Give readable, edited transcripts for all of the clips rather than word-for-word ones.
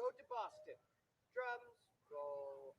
Road to Boston. Drums, roll,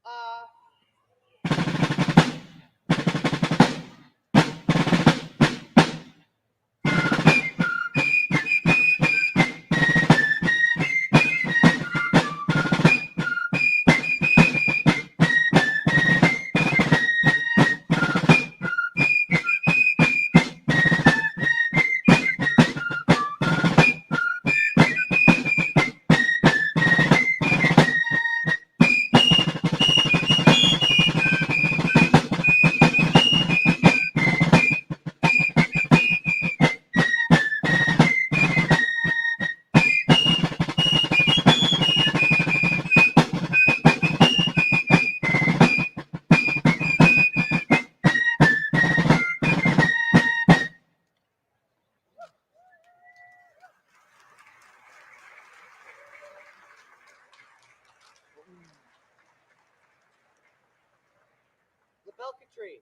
Belcatry.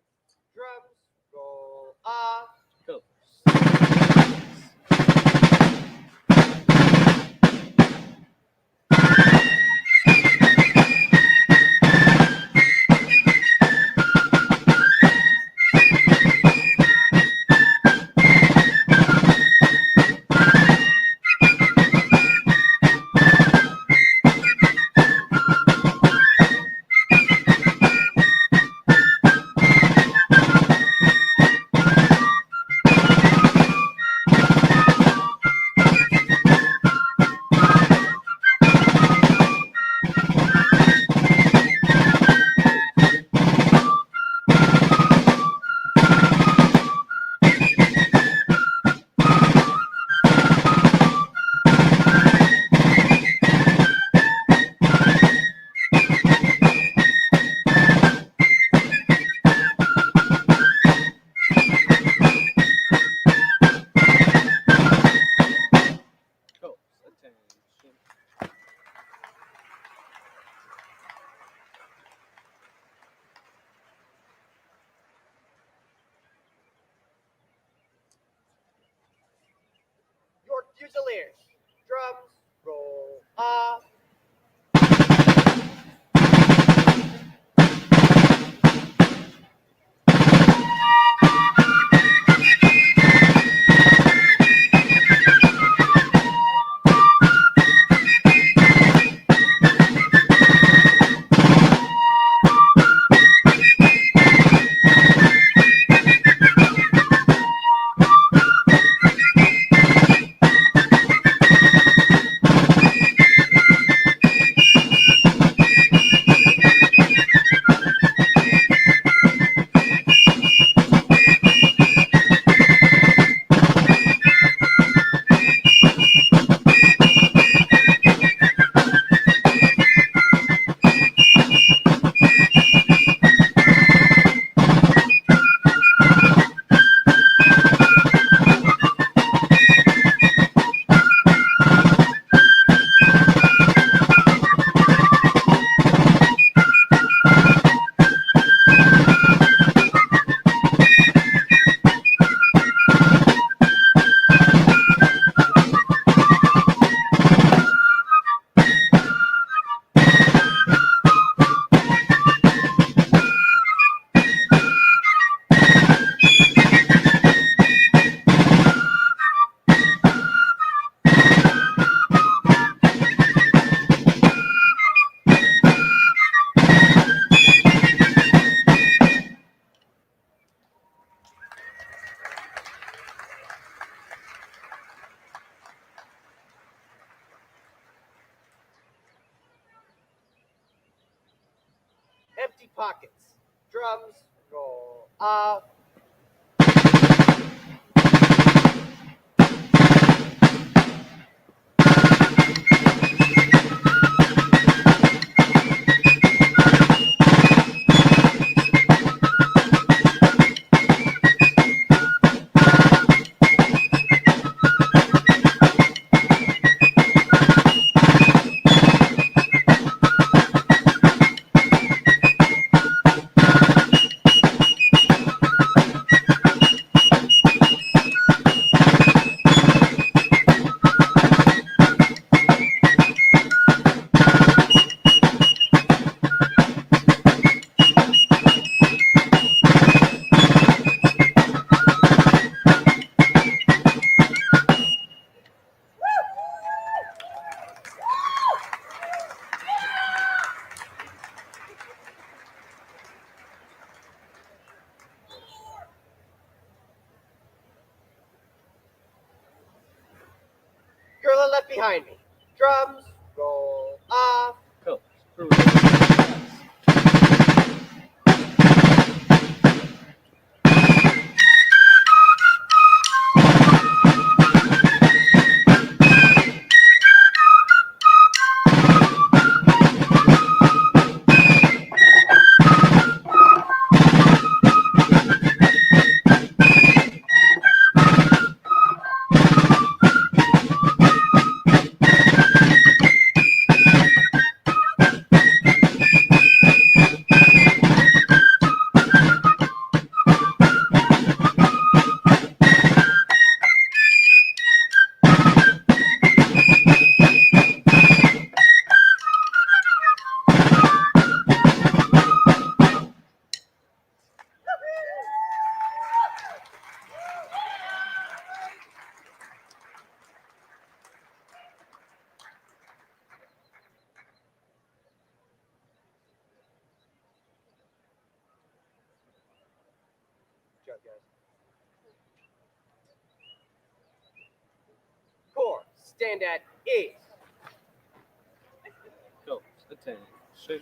Drums, roll, Go. York Fusiliers. Drums, roll, Drums, roll. Off. Girl that left behind me. Drums, roll. Off. Cool. Good job, guys. Core, stand at ease. Cool. Attention.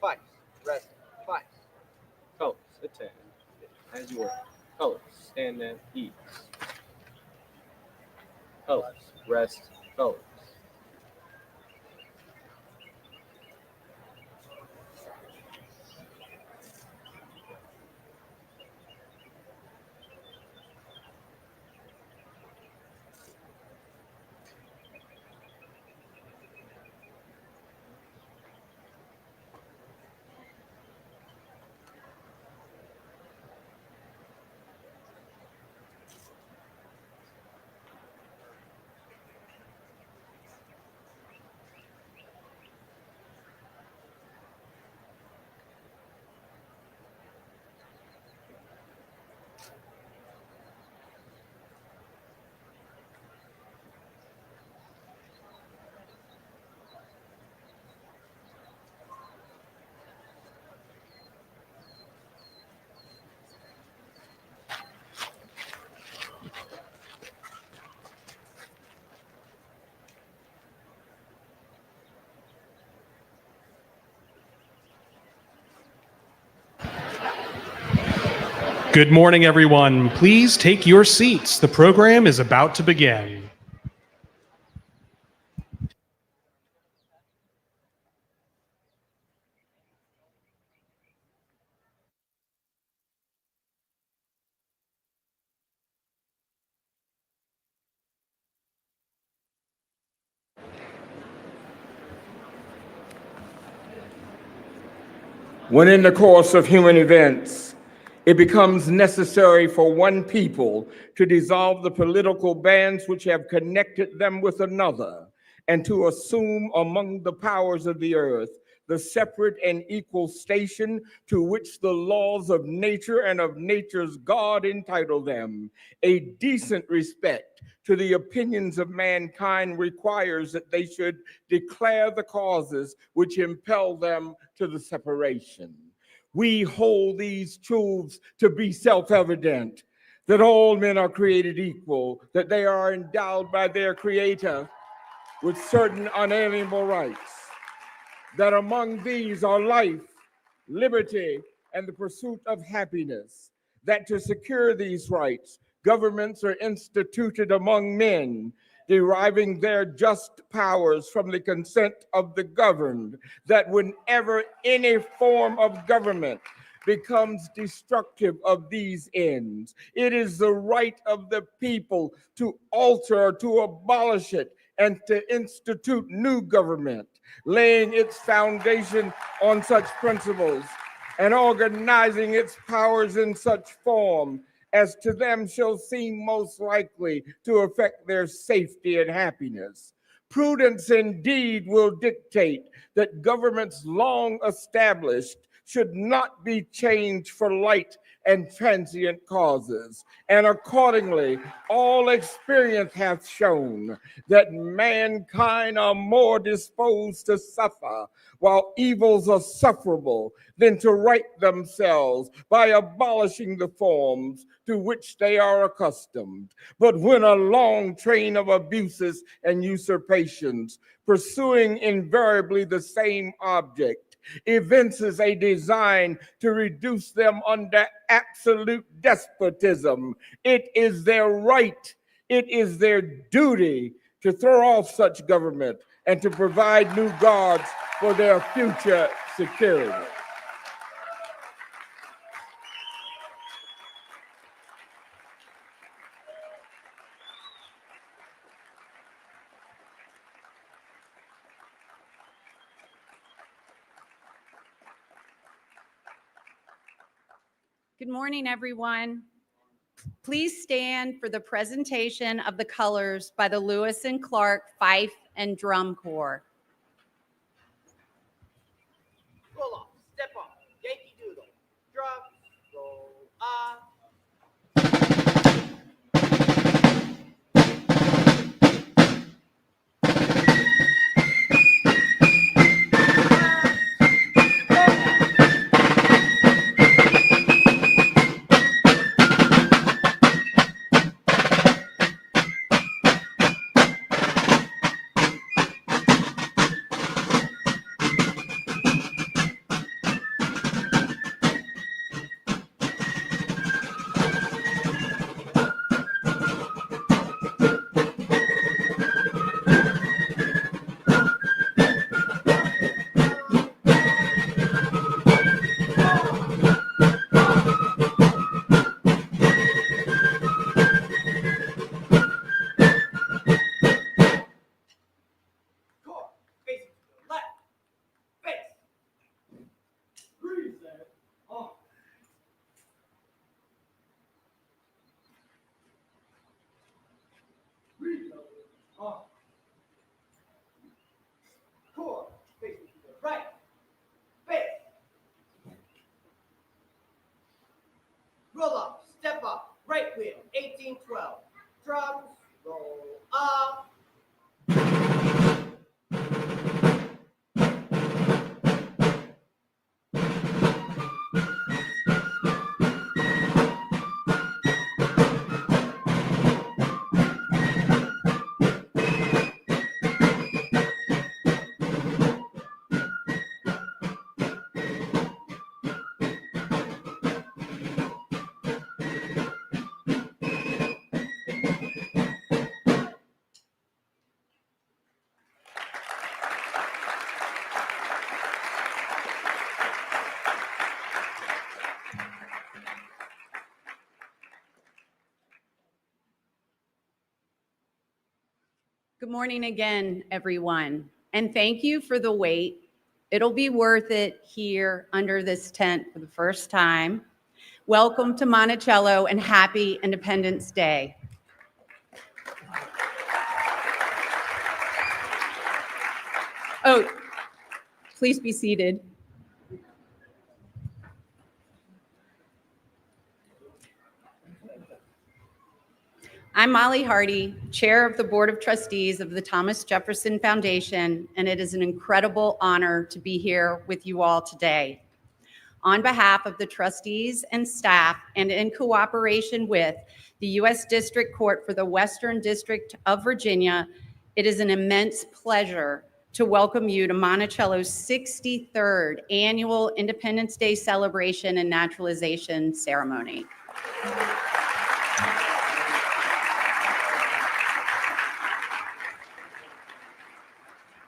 Fight, rest, fight. Colors. Attention. As you work. Colors. Stand at ease. Colors. Rest. Colors. Good morning, everyone. Please take your seats. The program is about to begin. When in the course of human events, it becomes necessary for one people to dissolve the political bands which have connected them with another, and to assume among the powers of the earth the separate and equal station to which the laws of nature and of nature's God entitle them, a decent respect to the opinions of mankind requires that they should declare the causes which impel them to the separation. We hold these truths to be self-evident, that all men are created equal, that they are endowed by their Creator with certain unalienable rights, that among these are life, liberty, and the pursuit of happiness, that to secure these rights, governments are instituted among men, deriving their just powers from the consent of the governed, that whenever any form of government becomes destructive of these ends, it is the right of the people to alter or to abolish it and to institute new government, laying its foundation on such principles and organizing its powers in such form as to them shall seem most likely to affect their safety and happiness. Prudence indeed will dictate that governments long established should not be changed for light and transient causes. And accordingly, all experience hath shown that mankind are more disposed to suffer while evils are sufferable than to right themselves by abolishing the forms to which they are accustomed. But when a long train of abuses and usurpations, pursuing invariably the same object, evinces a design to reduce them under absolute despotism, it is their right, it is their duty to throw off such government and to provide new guards for their future security. Good morning, everyone. Please stand for the presentation of the colors by the Lewis and Clark Fife and Drum Corps. Roll off, step off, Yankee Doodle. Drums, roll off. Core, facing to the left. Face. Reset. On. Reset. On. Core, facing to the right. Face. Roll up, step up, right wheel, 1812. Drums, roll up. Good morning again, everyone, and thank you for the wait. It'll be worth it here under this tent for the first time. Welcome to Monticello and happy Independence Day. Oh, please be seated. I'm Molly Hardy, Chair of the Board of Trustees of the Thomas Jefferson Foundation, and it is an incredible honor to be here with you all today. on behalf of the trustees and staff and in cooperation with the U.S. District Court for the Western District of Virginia, it is an immense pleasure to welcome you to Monticello's 63rd Annual Independence Day Celebration and Naturalization Ceremony.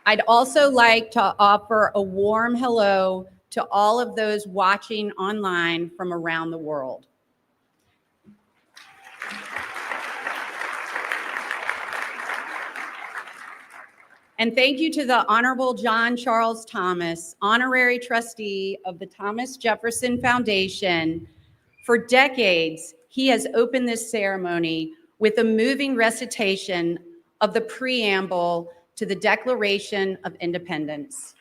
I'd also like to offer a warm hello to all of those watching online from around the world. And thank you to the Honorable John Charles Thomas, Honorary Trustee of the Thomas Jefferson Foundation. For decades, he has opened this ceremony with a moving recitation of the preamble to the Declaration of Independence.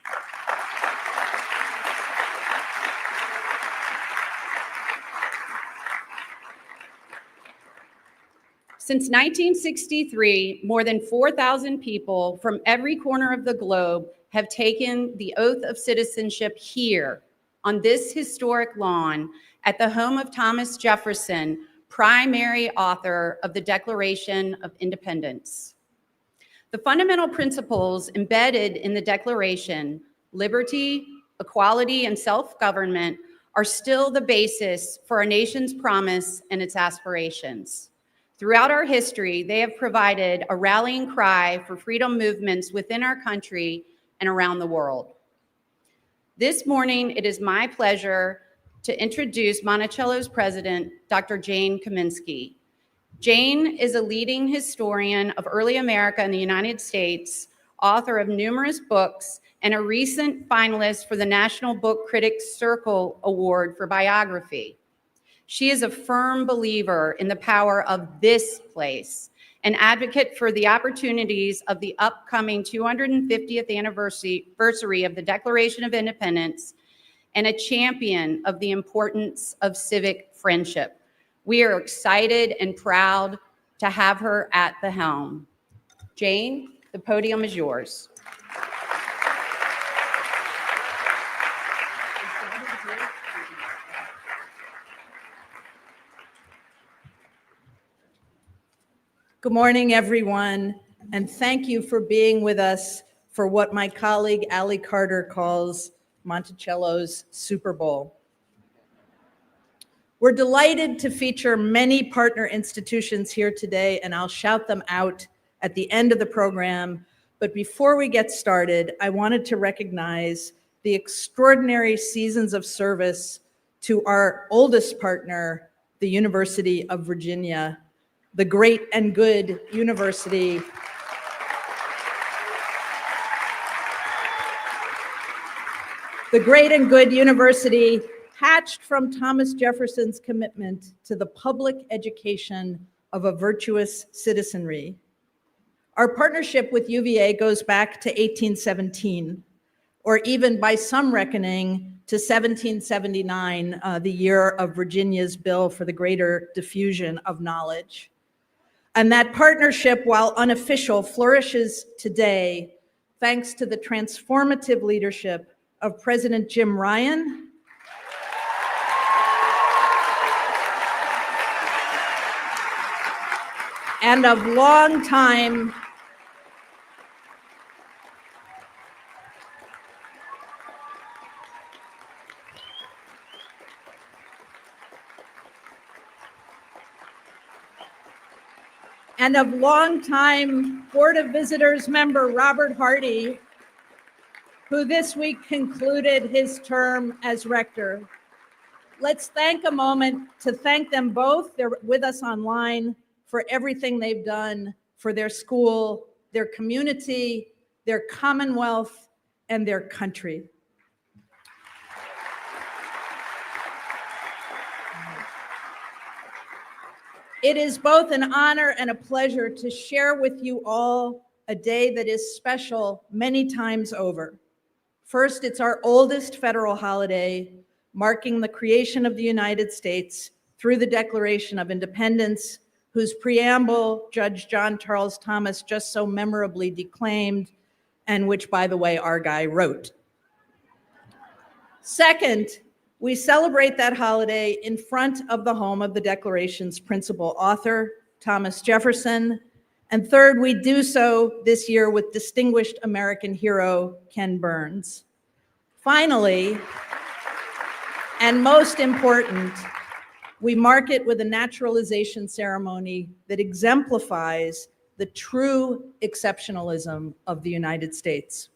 Since 1963, more than 4,000 people from every corner of the globe have taken the oath of citizenship here on this historic lawn at the home of Thomas Jefferson, primary author of the Declaration of Independence. The fundamental principles embedded in the Declaration, liberty, equality, and self-government, are still the basis for our nation's promise and its aspirations. Throughout our history, they have provided a rallying cry for freedom movements within our country and around the world. This morning, it is my pleasure to introduce Monticello's president, Dr. Jane Kaminsky. Jane is a leading historian of early America and the United States, author of numerous books, and a recent finalist for the National Book Critics Circle Award for biography. She is a firm believer in the power of this place, an advocate for the opportunities of the upcoming 250th anniversary of the Declaration of Independence, and a champion of the importance of civic friendship. We are excited and proud to have her at the helm. Jane, the podium is yours. Good morning, everyone, and thank you for being with us for what my colleague Allie Carter calls Monticello's Super Bowl. We're delighted to feature many partner institutions here today, and I'll shout them out at the end of the program. But before we get started, I wanted to recognize the extraordinary seasons of service to our oldest partner, the University of Virginia, the great and good university. The great and good university hatched from Thomas Jefferson's commitment to the public education of a virtuous citizenry. Our partnership with UVA goes back to 1817, or even by some reckoning to 1779, the year of Virginia's bill for the greater diffusion of knowledge. And that partnership, while unofficial, flourishes today thanks to the transformative leadership of President Jim Ryan and of longtime Board of Visitors member Robert Hardy, who this week concluded his term as rector. Let's take a moment to thank them both. They're with us online for everything they've done for their school, their community, their commonwealth, and their country. It is both an honor and a pleasure to share with you all a day that is special many times over. First, it's our oldest federal holiday, marking the creation of the United States through the Declaration of Independence, whose preamble Judge John Charles Thomas just so memorably declaimed, and which, by the way, our guy wrote. Second, We celebrate that holiday in front of the home of the Declaration's principal author, Thomas Jefferson. And third, we do so this year with distinguished American hero, Ken Burns. Finally, and most important, we mark it with a naturalization ceremony that exemplifies the true exceptionalism of the United States.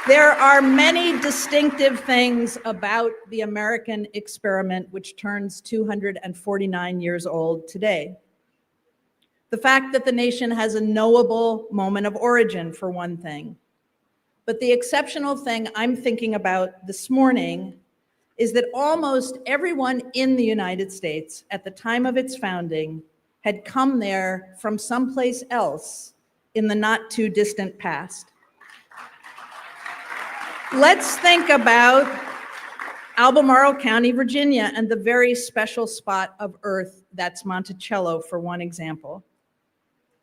There are many distinctive things about the American experiment, which turns 249 years old today. The fact that the nation has a knowable moment of origin, for one thing. But the exceptional thing I'm thinking about this morning is that almost everyone in the United States at the time of its founding had come there from someplace else in the not too distant past. Let's think about Albemarle County, Virginia, and the very special spot of earth that's Monticello, for one example.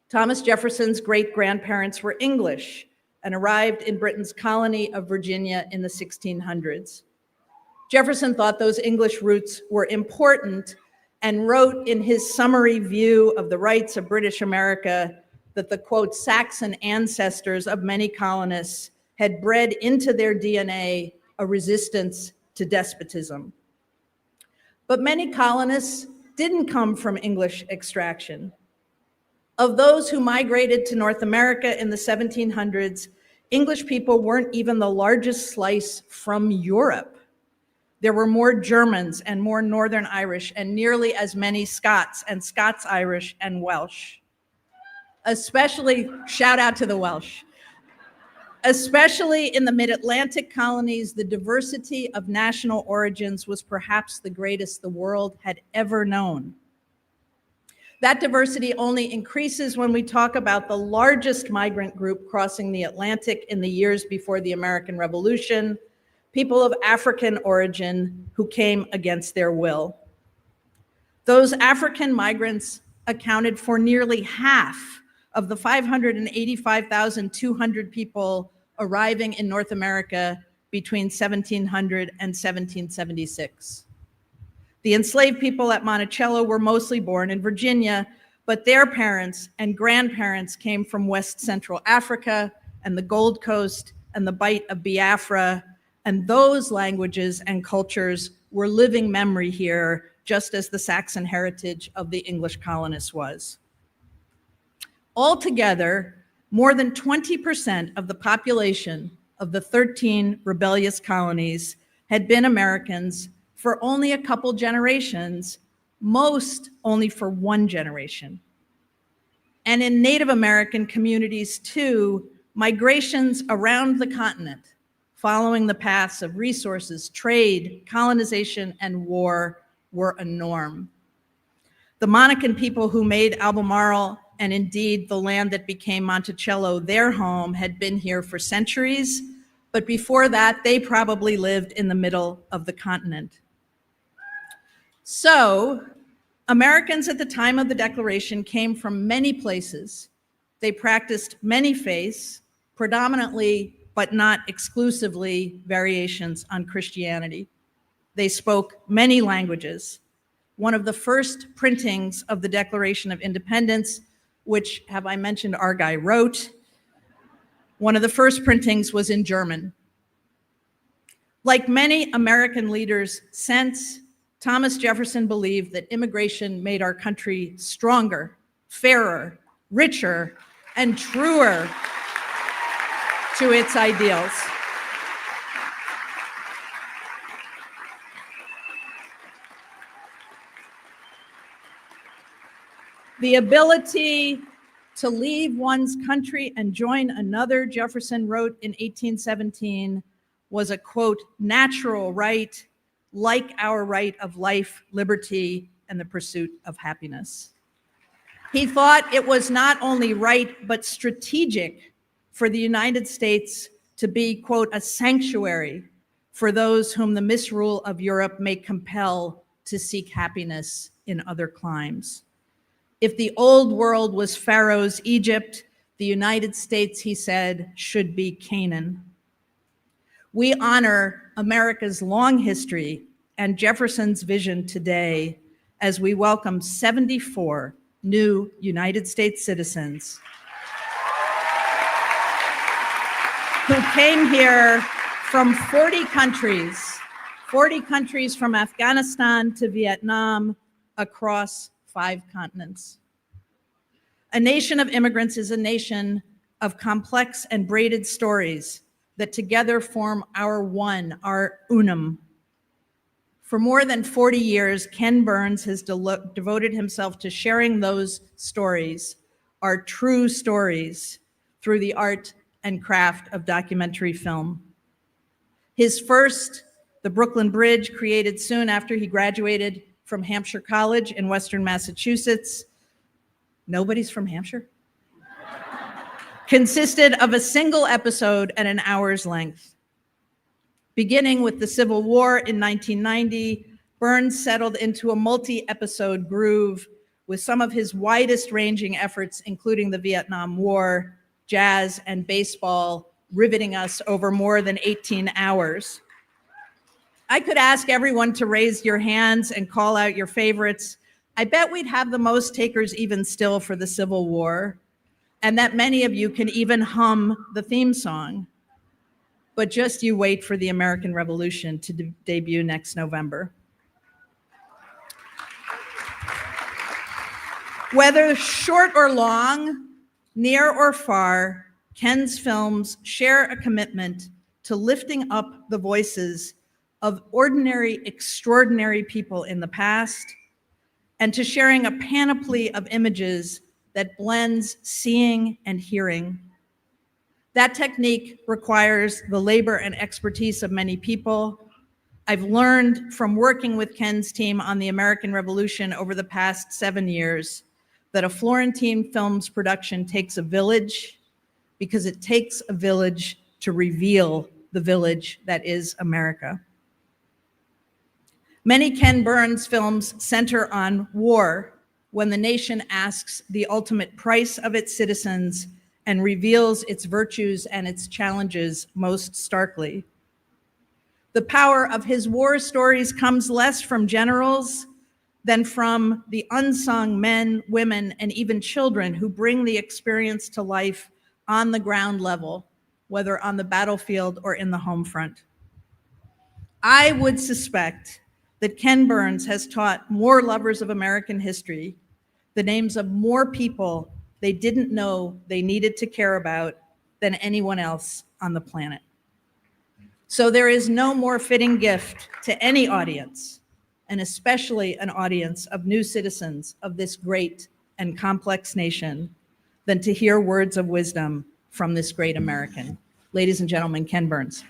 Thomas Jefferson's great-grandparents were English and arrived in Britain's colony of Virginia in the 1600s. Jefferson thought those English roots were important and wrote in his summary view of the rights of British America that the, quote, Saxon ancestors of many colonists had bred into their DNA a resistance to despotism. But many colonists didn't come from English extraction. Of those who migrated to North America in the 1700s, English people weren't even the largest slice from Europe. There were more Germans and more Northern Irish and nearly as many Scots and Scots-Irish and Welsh. Especially, shout out to the Welsh. Especially in the mid-Atlantic colonies, the diversity of national origins was perhaps the greatest the world had ever known. That diversity only increases when we talk about the largest migrant group crossing the Atlantic in the years before the American Revolution, people of African origin who came against their will. Those African migrants accounted for nearly half of the 585,200 people arriving in North America between 1700 and 1776. The enslaved people at Monticello were mostly born in Virginia, but their parents and grandparents came from West Central Africa and the Gold Coast and the Bight of Biafra, and those languages and cultures were living memory here, just as the Saxon heritage of the English colonists was. Altogether, more than 20% of the population of the 13 rebellious colonies had been Americans for only a couple generations, most only for one generation. And in Native American communities too, migrations around the continent, following the paths of resources, trade, colonization, and war were a norm. The Monacan people who made Albemarle, and indeed the land that became Monticello their home, had been here for centuries, but before that, they probably lived in the middle of the continent. So, Americans at the time of the Declaration came from many places. They practiced many faiths, predominantly, but not exclusively, variations on Christianity. They spoke many languages. One of the first printings of the Declaration of Independence, which, have I mentioned, our guy wrote, one of the first printings was in German. Like many American leaders since, Thomas Jefferson believed that immigration made our country stronger, fairer, richer, and truer to its ideals. The ability to leave one's country and join another, Jefferson wrote in 1817, was a, quote, natural right, like our right of life, liberty, and the pursuit of happiness. He thought it was not only right, but strategic for the United States to be, quote, a sanctuary for those whom the misrule of Europe may compel to seek happiness in other climes. If the old world was Pharaoh's Egypt, the United States, he said, should be Canaan. we honor America's long history and Jefferson's vision today as we welcome 74 new United States citizens who came here from 40 countries from Afghanistan to Vietnam, across 5 continents. A nation of immigrants is a nation of complex and braided stories that together form our one, our unum. For more than 40 years, Ken Burns has devoted himself to sharing those stories, our true stories, through the art and craft of documentary film. His first, The Brooklyn Bridge, created soon after he graduated from Hampshire College in Western Massachusetts. Nobody's from Hampshire? Consisted of a single episode at an hour's length. Beginning with the Civil War in 1990, Burns settled into a multi-episode groove with some of his widest-ranging efforts, including the Vietnam War, jazz, and baseball, riveting us over more than 18 hours. I could ask everyone to raise your hands and call out your favorites. I bet we'd have the most takers even still for the Civil War, and that many of you can even hum the theme song. But just you wait for the American Revolution to debut next November. Whether short or long, near or far, Ken's films share a commitment to lifting up the voices of ordinary, extraordinary people in the past, and to sharing a panoply of images that blends seeing and hearing. That technique requires the labor and expertise of many people. I've learned from working with Ken's team on the American Revolution over the past 7 years that a Florentine Films production takes a village, because it takes a village to reveal the village that is America. Many Ken Burns films center on war, when the nation asks the ultimate price of its citizens and reveals its virtues and its challenges most starkly. The power of his war stories comes less from generals than from the unsung men, women, and even children who bring the experience to life on the ground level, whether on the battlefield or in the home front. I would suspect that Ken Burns has taught more lovers of American history the names of more people they didn't know they needed to care about than anyone else on the planet. So there is no more fitting gift to any audience, and especially an audience of new citizens of this great and complex nation, than to hear words of wisdom from this great American. Ladies and gentlemen, Ken Burns.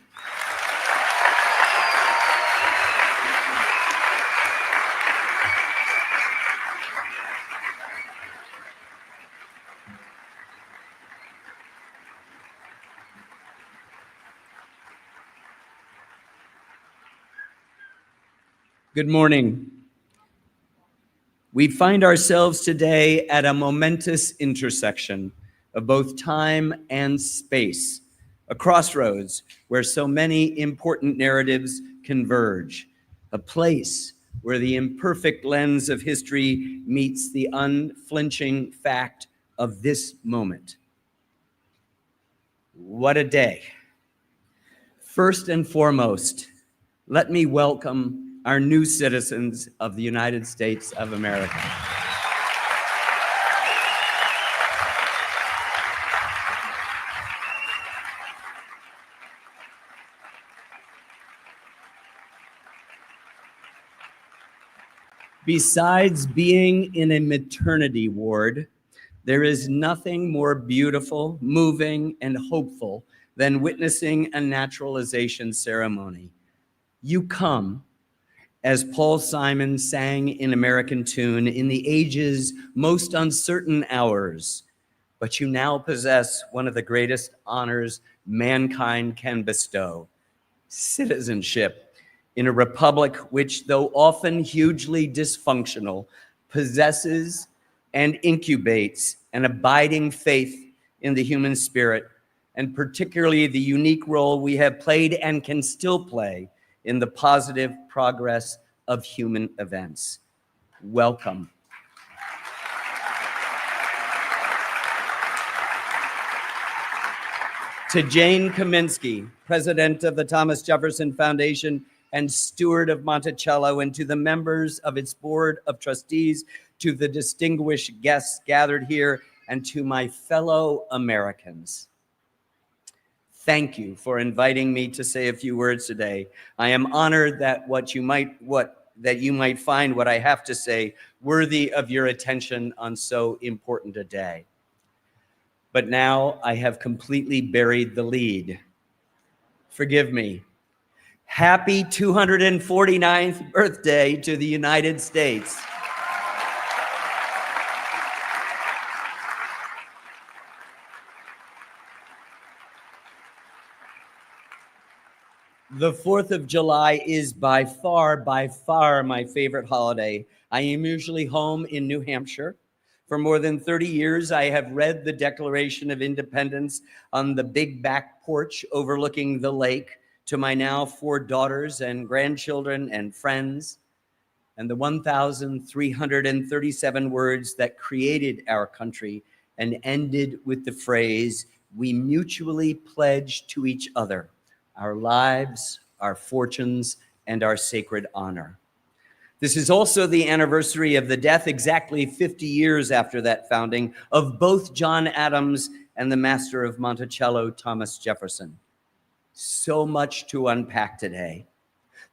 Good morning. We find ourselves today at a momentous intersection of both time and space, a crossroads where so many important narratives converge, a place where the imperfect lens of history meets the unflinching fact of this moment. What a day. First and foremost, let me welcome our new citizens of the United States of America. Besides being in a maternity ward, there is nothing more beautiful, moving, and hopeful than witnessing a naturalization ceremony. You come, as Paul Simon sang in American Tune, in the age's most uncertain hours, but you now possess one of the greatest honors mankind can bestow, citizenship in a republic which, though often hugely dysfunctional, possesses and incubates an abiding faith in the human spirit and particularly the unique role we have played and can still play in the positive progress of human events. Welcome. To Jane Kaminsky, president of the Thomas Jefferson Foundation and steward of Monticello, and to the members of its board of trustees, to the distinguished guests gathered here, and to my fellow Americans. Thank you for inviting me to say a few words today. I am honored that you might find what I have to say worthy of your attention on so important a day. But now I have completely buried the lead. Forgive me. Happy 249th birthday to the United States. The 4th of July is by far my favorite holiday. I am usually home in New Hampshire. For more than 30 years, I have read the Declaration of Independence on the big back porch overlooking the lake to my now 4 daughters and grandchildren and friends. And the 1,337 words that created our country and ended with the phrase, "We mutually pledge to each other our lives, our fortunes, and our sacred honor." This is also the anniversary of the death, exactly 50 years after that founding, of both John Adams and the master of Monticello, Thomas Jefferson. So much to unpack today.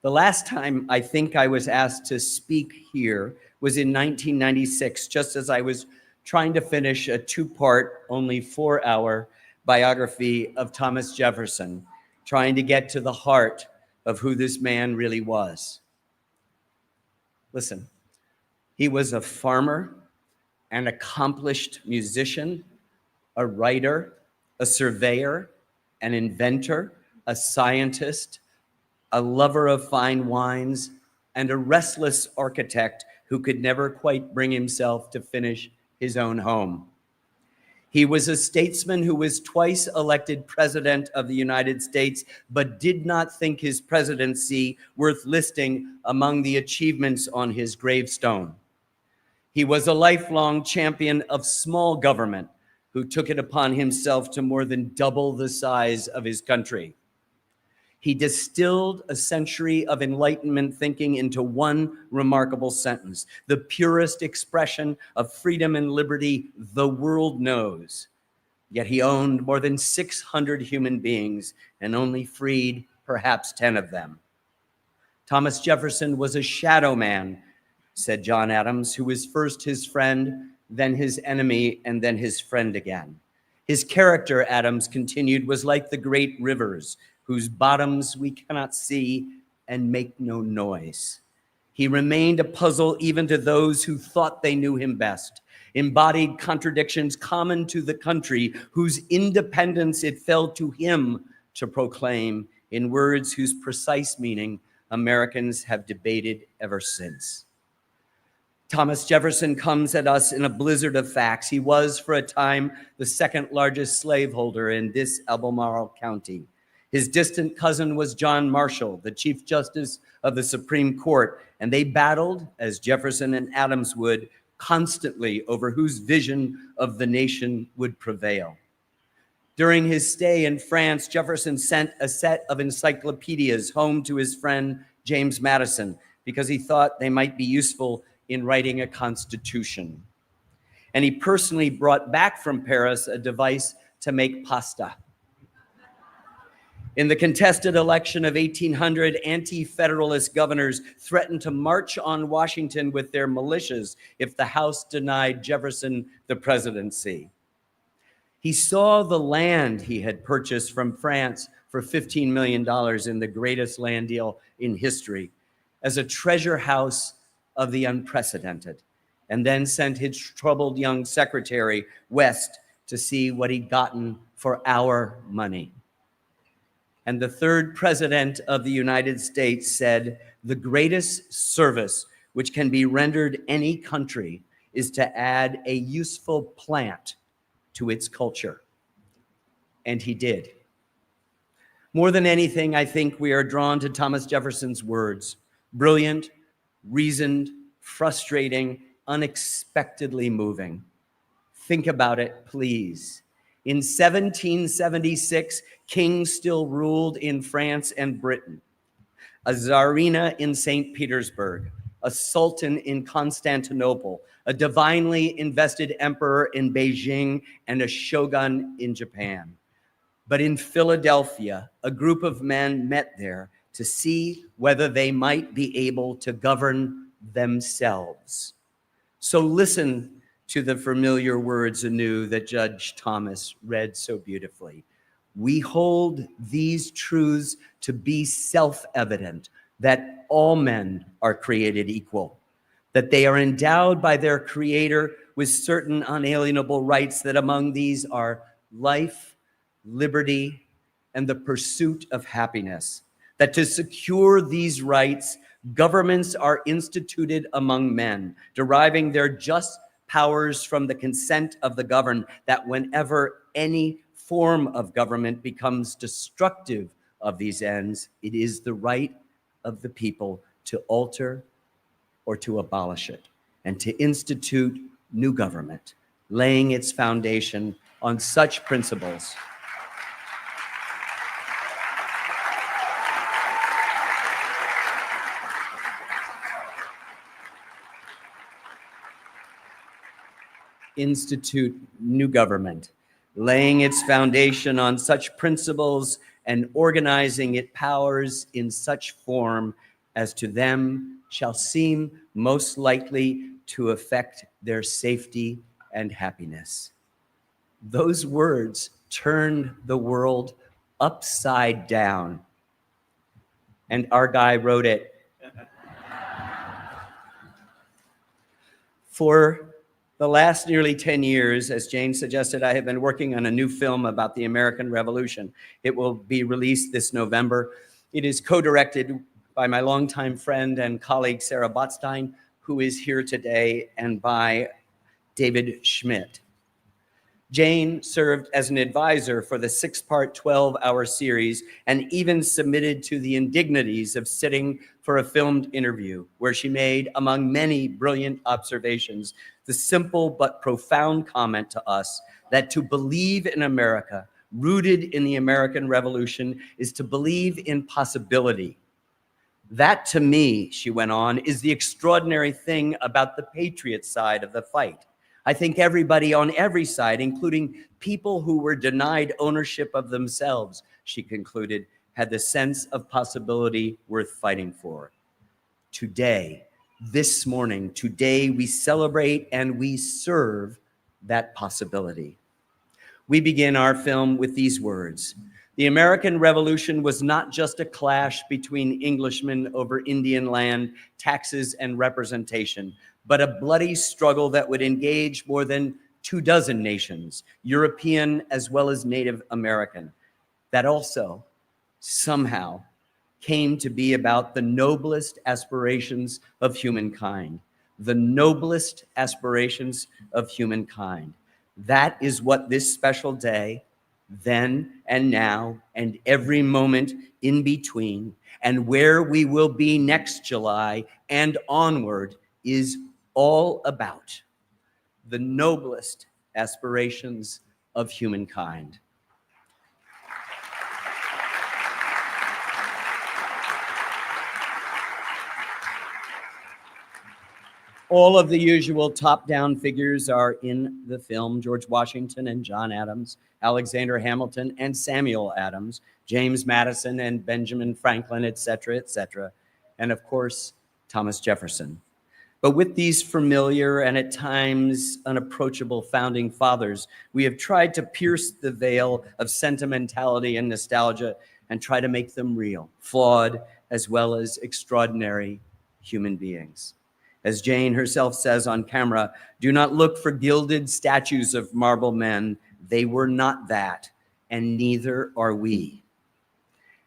The last time I think I was asked to speak here was in 1996, just as I was trying to finish a 2-part, only 4-hour biography of Thomas Jefferson, trying to get to the heart of who this man really was. Listen, he was a farmer, an accomplished musician, a writer, a surveyor, an inventor, a scientist, a lover of fine wines, and a restless architect who could never quite bring himself to finish his own home. He was a statesman who was twice elected president of the United States, but did not think his presidency worth listing among the achievements on his gravestone. He was a lifelong champion of small government who took it upon himself to more than double the size of his country. He distilled a century of Enlightenment thinking into one remarkable sentence: the purest expression of freedom and liberty the world knows. Yet he owned more than 600 human beings and only freed perhaps 10 of them. Thomas Jefferson was a shadow man, said John Adams, who was first his friend, then his enemy, and then his friend again. His character, Adams continued, was like the great rivers, whose bottoms we cannot see and make no noise. He remained a puzzle even to those who thought they knew him best, embodied contradictions common to the country whose independence it fell to him to proclaim in words whose precise meaning Americans have debated ever since. Thomas Jefferson comes at us in a blizzard of facts. He was, for a time, the second largest slaveholder in this Albemarle County. His distant cousin was John Marshall, the Chief Justice of the Supreme Court, and they battled, as Jefferson and Adams would, constantly over whose vision of the nation would prevail. During his stay in France, Jefferson sent a set of encyclopedias home to his friend James Madison because he thought they might be useful in writing a constitution. And he personally brought back from Paris a device to make pasta. In the contested election of 1800, anti-federalist governors threatened to march on Washington with their militias if the House denied Jefferson the presidency. He saw the land he had purchased from France for $15 million in the greatest land deal in history as a treasure house of the unprecedented, and then sent his troubled young secretary west to see what he'd gotten for our money. And the third president of the United States said, "The greatest service which can be rendered any country is to add a useful plant to its culture." and he did. More than anything, I think we are drawn to Thomas Jefferson's words: brilliant, reasoned, frustrating, unexpectedly moving. Think about it, please. In 1776, kings still ruled in France and Britain. A czarina in St. Petersburg, a sultan in Constantinople, a divinely invested emperor in Beijing, and a shogun in Japan. But in Philadelphia, a group of men met there to see whether they might be able to govern themselves. So listen to the familiar words anew that Judge Thomas read so beautifully. We hold these truths to be self-evident, that all men are created equal, that they are endowed by their Creator with certain unalienable rights, that among these are life, liberty, and the pursuit of happiness, that to secure these rights, governments are instituted among men, deriving their just powers from the consent of the governed, that whenever any form of government becomes destructive of these ends, it is the right of the people to alter or to abolish it, and to institute new government, laying its foundation on such principles institute new government, laying its foundation on such principles and organizing its powers in such form as to them shall seem most likely to affect their safety and happiness. Those words turned the world upside down. And our guy wrote it. For the last nearly 10 years, as Jane suggested, I have been working on a new film about the American Revolution. It will be released this November. It is co-directed by my longtime friend and colleague, Sarah Botstein, who is here today, and by David Schmidt. Jane served as an advisor for the 6-part, 12-hour series, and even submitted to the indignities of sitting for a filmed interview, where she made, among many brilliant observations, the simple but profound comment to us that to believe in America, rooted in the American Revolution, is to believe in possibility. That, to me, she went on, is the extraordinary thing about the patriot side of the fight. I think everybody on every side, including people who were denied ownership of themselves, she concluded, had the sense of possibility worth fighting for. Today, this morning, today, we celebrate and we serve that possibility. We begin our film with these words: the American Revolution was not just a clash between Englishmen over Indian land, taxes, and representation, but a bloody struggle that would engage more than 24 nations, European as well as Native American, that also somehow came to be about the noblest aspirations of humankind, the noblest aspirations of humankind. That is what this special day, then and now, and every moment in between, and where we will be next July and onward, is all about: the noblest aspirations of humankind. All of the usual top-down figures are in the film: George Washington and John Adams, Alexander Hamilton and Samuel Adams, James Madison and Benjamin Franklin, etc., and of course, Thomas Jefferson. But with these familiar and at times unapproachable founding fathers, we have tried to pierce the veil of sentimentality and nostalgia and try to make them real, flawed, as well as extraordinary human beings. As Jane herself says on camera, do not look for gilded statues of marble men. They were not that, and neither are we.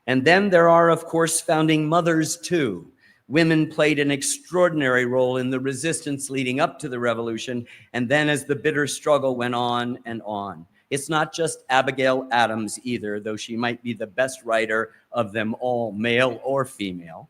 And then there are, of course, founding mothers too. Women played an extraordinary role in the resistance leading up to the revolution, and then as the bitter struggle went on and on. It's not just Abigail Adams either, though she might be the best writer of them all, male or female.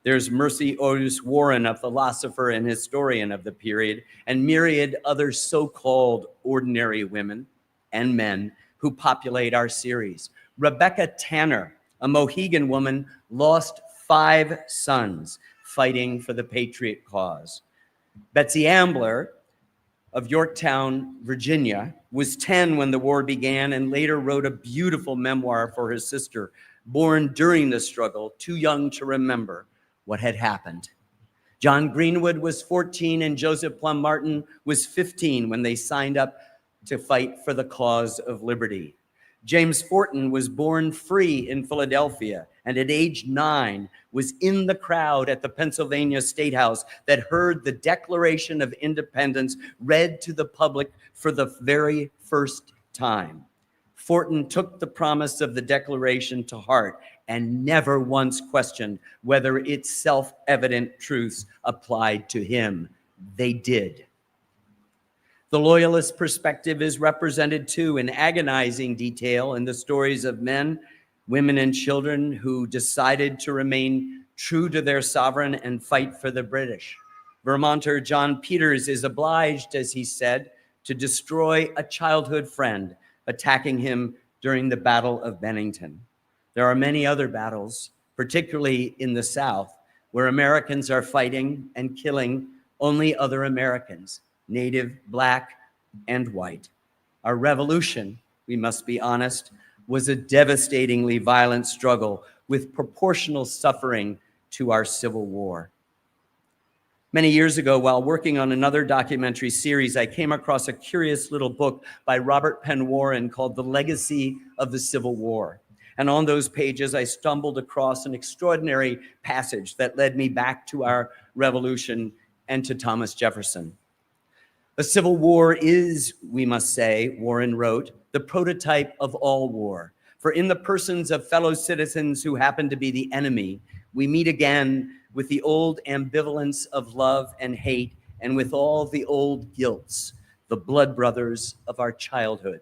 There's Mercy Otis Warren, a philosopher and historian of the period, and myriad other so-called ordinary women and men who populate our series. Rebecca Tanner, a Mohegan woman, lost 5 sons fighting for the patriot cause. Betsy Ambler of Yorktown, Virginia, was 10 when the war began and later wrote a beautiful memoir for her sister, born during the struggle, too young to remember what had happened. John Greenwood was 14 and Joseph Plum Martin was 15 when they signed up to fight for the cause of liberty. James Fortin was born free in Philadelphia and at age 9 was in the crowd at the Pennsylvania State House that heard the Declaration of Independence read to the public for the very first time. Fortin took the promise of the Declaration to heart and never once questioned whether its self-evident truths applied to him. They did. The Loyalist perspective is represented too in agonizing detail in the stories of men, women, and children who decided to remain true to their sovereign and fight for the British. Vermonter John Peters is obliged, as he said, to destroy a childhood friend attacking him during the Battle of Bennington. There are many other battles, particularly in the South, where Americans are fighting and killing only other Americans, Native, Black, and white. Our revolution, we must be honest, was a devastatingly violent struggle with proportional suffering to our Civil War. Many years ago, while working on another documentary series, I came across a curious little book by Robert Penn Warren called The Legacy of the Civil War. And on those pages, I stumbled across an extraordinary passage that led me back to our revolution and to Thomas Jefferson. The Civil War is, we must say, Warren wrote, the prototype of all war. For in the persons of fellow citizens who happen to be the enemy, we meet again with the old ambivalence of love and hate, and with all the old guilts, the blood brothers of our childhood.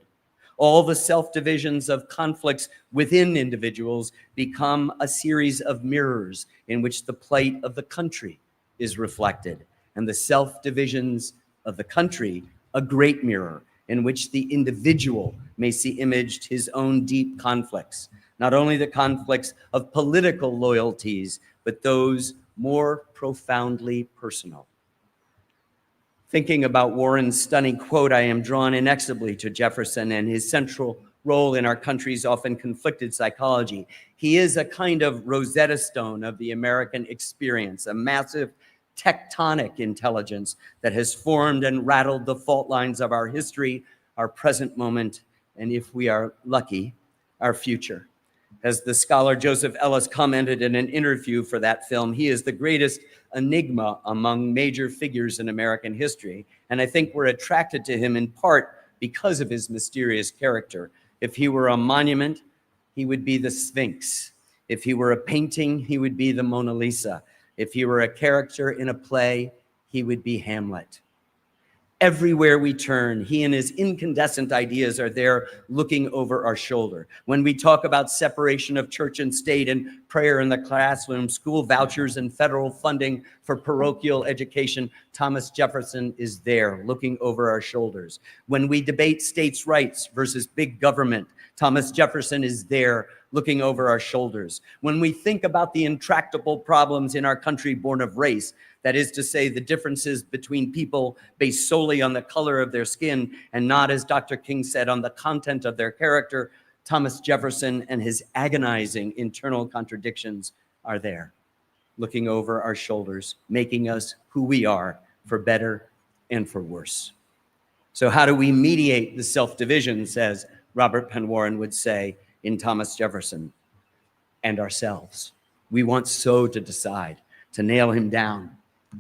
All the self-divisions of conflicts within individuals become a series of mirrors in which the plight of the country is reflected, and the self-divisions of the country, a great mirror in which the individual may see imaged his own deep conflicts, not only the conflicts of political loyalties, but those more profoundly personal. Thinking about Warren's stunning quote, I am drawn inexorably to Jefferson and his central role in our country's often conflicted psychology. He is a kind of Rosetta Stone of the American experience, a massive tectonic intelligence that has formed and rattled the fault lines of our history, our present moment, and if we are lucky, our future. As the scholar Joseph Ellis commented in an interview for that film, he is the greatest enigma among major figures in American history. And I think we're attracted to him in part because of his mysterious character. If he were a monument, he would be the Sphinx. If he were a painting, he would be the Mona Lisa. If he were a character in a play, he would be Hamlet. Everywhere we turn, he and his incandescent ideas are there looking over our shoulder. When we talk about separation of church and state and prayer in the classroom, school vouchers and federal funding for parochial education, Thomas Jefferson is there looking over our shoulders. When we debate states' rights versus big government, Thomas Jefferson is there looking over our shoulders. When we think about the intractable problems in our country born of race, that is to say, the differences between people based solely on the color of their skin and not, as Dr. King said, on the content of their character, Thomas Jefferson and his agonizing internal contradictions are there, looking over our shoulders, making us who we are, for better and for worse. So how do we mediate the self-divisions, as Robert Penn Warren would say in Thomas Jefferson, and ourselves? We want so to decide, to nail him down.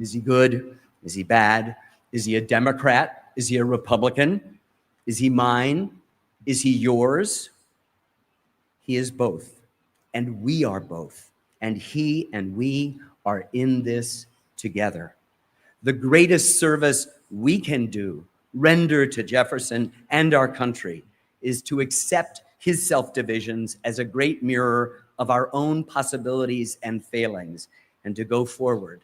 Is he good? Is he bad? Is he a Democrat? Is he a Republican? Is he mine? Is he yours? He is both, and we are both, and he and we are in this together. The greatest service we can do, render to Jefferson and our country, is to accept his self-divisions as a great mirror of our own possibilities and failings, and to go forward.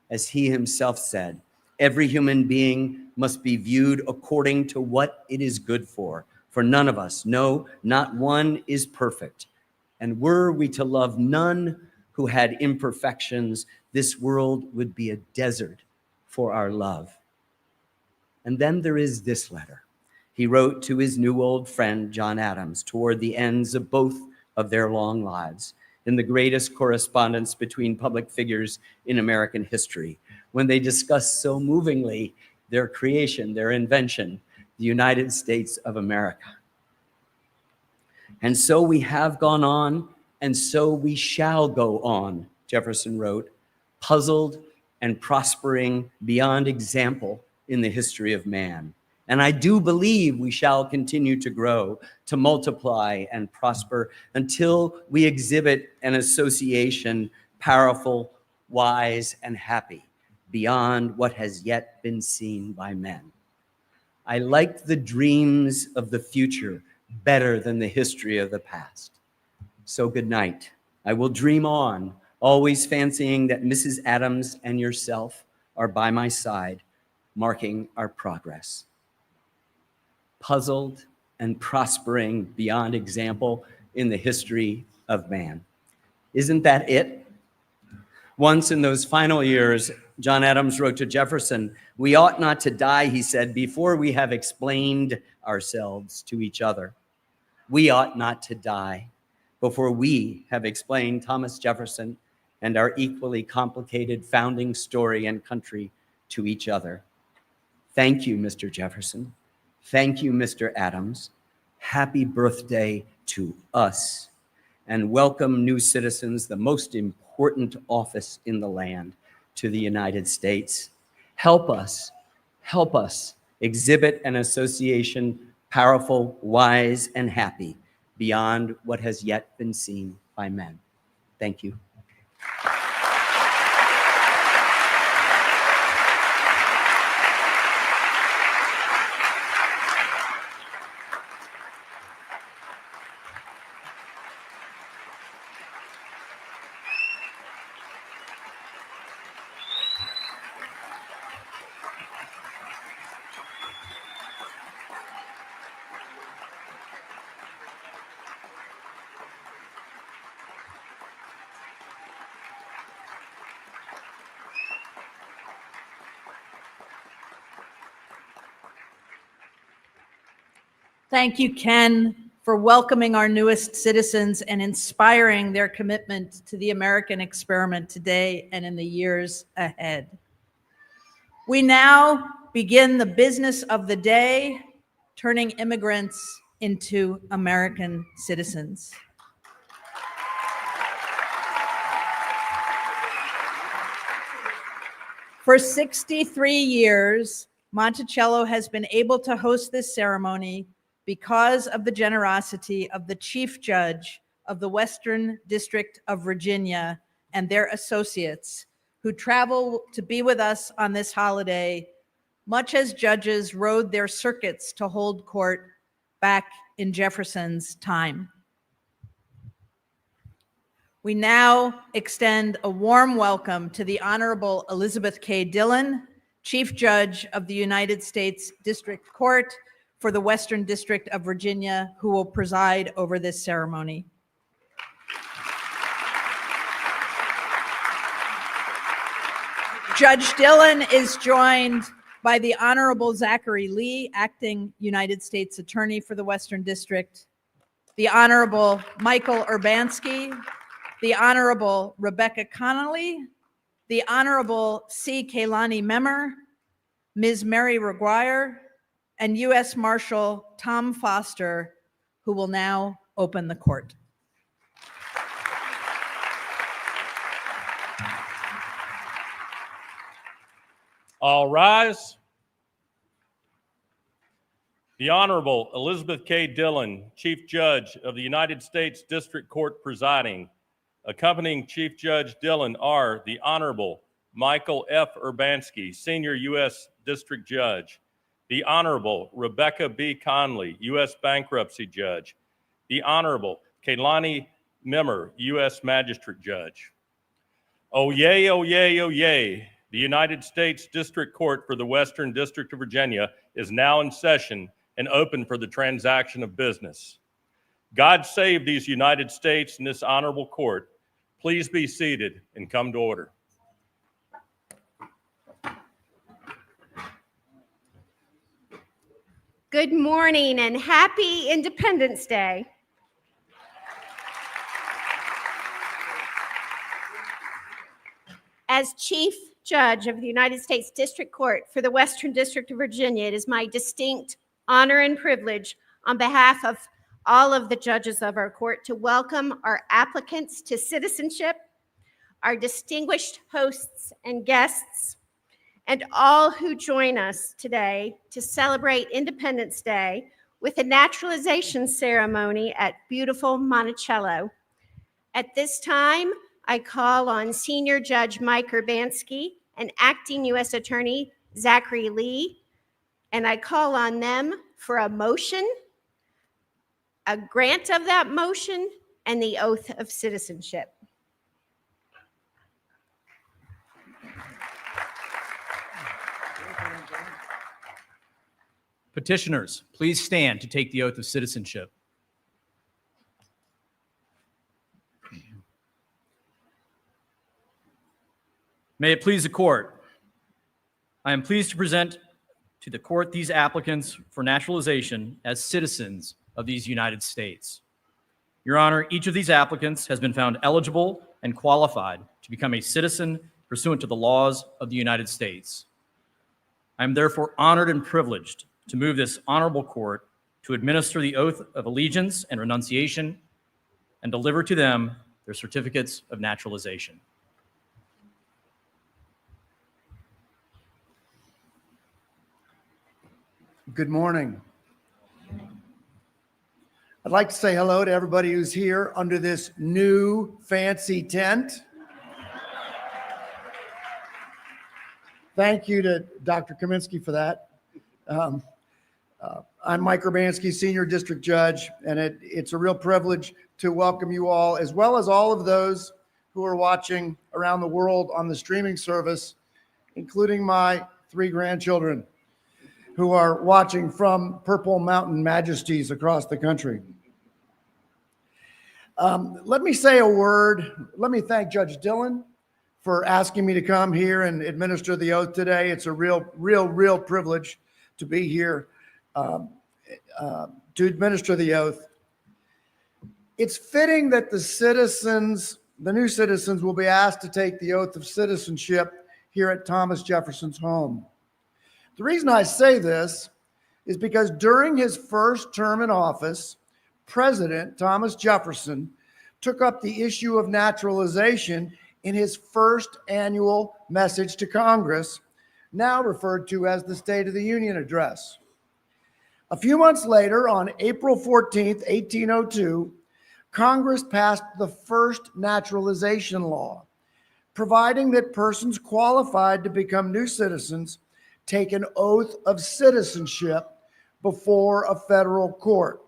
As he himself said, every human being must be viewed according to what it is good for none of us, no, not one, is perfect. And were we to love none who had imperfections, this world would be a desert for our love. And then there is this letter. He wrote to his new old friend, John Adams, toward the ends of both of their long lives, in the greatest correspondence between public figures in American history, when they discussed so movingly their creation, their invention, the United States of America. And so we have gone on, and so we shall go on, Jefferson wrote, puzzled and prospering beyond example in the history of man. And I do believe we shall continue to grow, to multiply and prosper until we exhibit an association powerful, wise, and happy beyond what has yet been seen by men. I like the dreams of the future better than the history of the past. So good night. I will dream on, always fancying that Mrs. Adams and yourself are by my side, marking our progress. Puzzled and prospering beyond example in the history of man. Isn't that it? Once in those final years, John Adams wrote to Jefferson, "We ought not to die," he said, "before we have explained ourselves to each other. We ought not to die before we have explained Thomas Jefferson and our equally complicated founding story and country to each other. Thank you, Mr. Jefferson. Thank you, Mr. Adams. Happy birthday to us. And welcome, new citizens, the most important office in the land, to the United States. Help us exhibit an association powerful, wise, and happy beyond what has yet been seen by men. Thank you. Thank you, Ken, for welcoming our newest citizens and inspiring their commitment to the American experiment today and in the years ahead. We now begin the business of the day, turning immigrants into American citizens. For 63 years, Monticello has been able to host this ceremony because of the generosity of the Chief Judge of the Western District of Virginia and their associates who travel to be with us on this holiday, much as judges rode their circuits to hold court back in Jefferson's time. We now extend a warm welcome to the Honorable Elizabeth K. Dillon, Chief Judge of the United States District Court for the Western District of Virginia, who will preside over this ceremony. Judge Dillon is joined by the Honorable Zachary Lee, Acting United States Attorney for the Western District, the Honorable Michael Urbanski, the Honorable Rebecca Connolly, the Honorable C. Kaylani Memmer, Ms. Mary Reguire, and U.S. Marshal Tom Foster, who will now open the court. All rise. The Honorable Elizabeth K. Dillon, Chief Judge of the United States District Court presiding. Accompanying Chief Judge Dillon are the Honorable Michael F. Urbanski, Senior U.S. District Judge, the Honorable Rebecca B. Conley, U.S. Bankruptcy Judge, the Honorable Kaylani Mimmer, U.S. Magistrate Judge. Oh yay, oh yay, oh yay. The United States District Court for the Western District of Virginia is now in session and open for the transaction of business. God save these United States and this honorable court. Please be seated and come to order. Good morning and happy Independence Day. As Chief Judge of the United States District Court for the Western District of Virginia, it is my distinct honor and privilege on behalf of all of the judges of our court to welcome our applicants to citizenship, our distinguished hosts and guests, and all who join us today to celebrate Independence Day with a naturalization ceremony at beautiful Monticello. At this time, I call on Senior Judge Mike Urbanski and Acting U.S. Attorney Zachary Lee, and I call on them for a motion, a grant of that motion, and the oath of citizenship. Petitioners, please stand to take the oath of citizenship. May it please the court. I am pleased to present to the court these applicants for naturalization as citizens of these United States. Your Honor, each of these applicants has been found eligible and qualified to become a citizen pursuant to the laws of the United States. I am therefore honored and privileged to move this honorable court to administer the oath of allegiance and renunciation and deliver to them their certificates of naturalization. Good morning. I'd like to say hello to everybody who's here under this new fancy tent. Thank you to Dr. Kaminsky for that. I'm Mike Urbanski, Senior District Judge, and it's a real privilege to welcome you all, as well as all of those who are watching around the world on the streaming service, including my 3 grandchildren who are watching from Purple Mountain Majesties across the country. Let me say a word. Let me thank Judge Dillon for asking me to come here and administer the oath today. It's a real privilege to be here to administer the oath. It's fitting that the new citizens will be asked to take the oath of citizenship here at Thomas Jefferson's home. The reason I say this is because during his first term in office, President Thomas Jefferson took up the issue of naturalization in his first annual message to Congress, now referred to as the State of the Union Address. A few months later, on April 14th, 1802, Congress passed the first naturalization law, providing that persons qualified to become new citizens take an oath of citizenship before a federal court.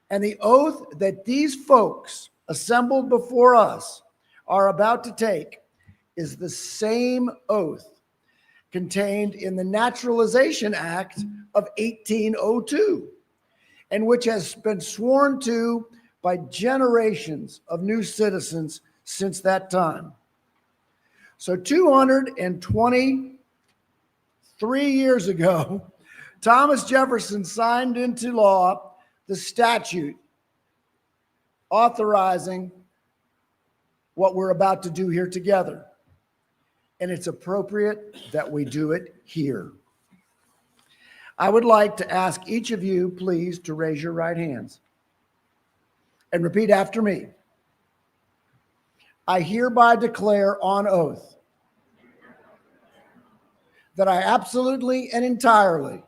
And the oath that these folks assembled before us are about to take is the same oath contained in the Naturalization Act of 1802, and which has been sworn to by generations of new citizens since that time. So 223 years ago, Thomas Jefferson signed into law the statute authorizing what we're about to do here together. And it's appropriate that we do it here. I would like to ask each of you, please, to raise your right hands and repeat after me. I hereby declare on oath that I absolutely and entirely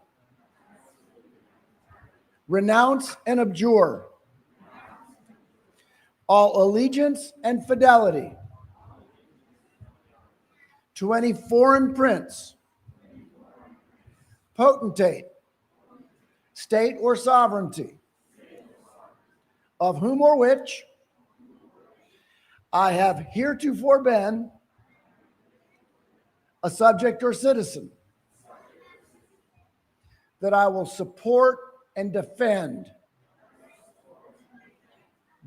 renounce and abjure all allegiance and fidelity to any foreign prince, potentate, state or sovereignty, of whom or which I have heretofore been a subject or citizen, that I will support and defend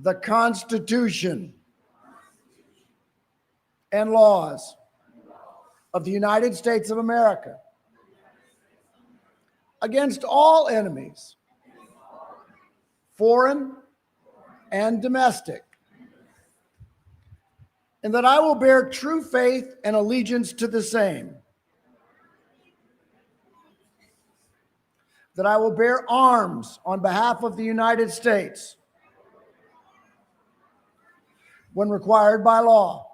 the Constitution and laws of the United States of America against all enemies, foreign and domestic, and that I will bear true faith and allegiance to the same, that I will bear arms on behalf of the United States when required by law,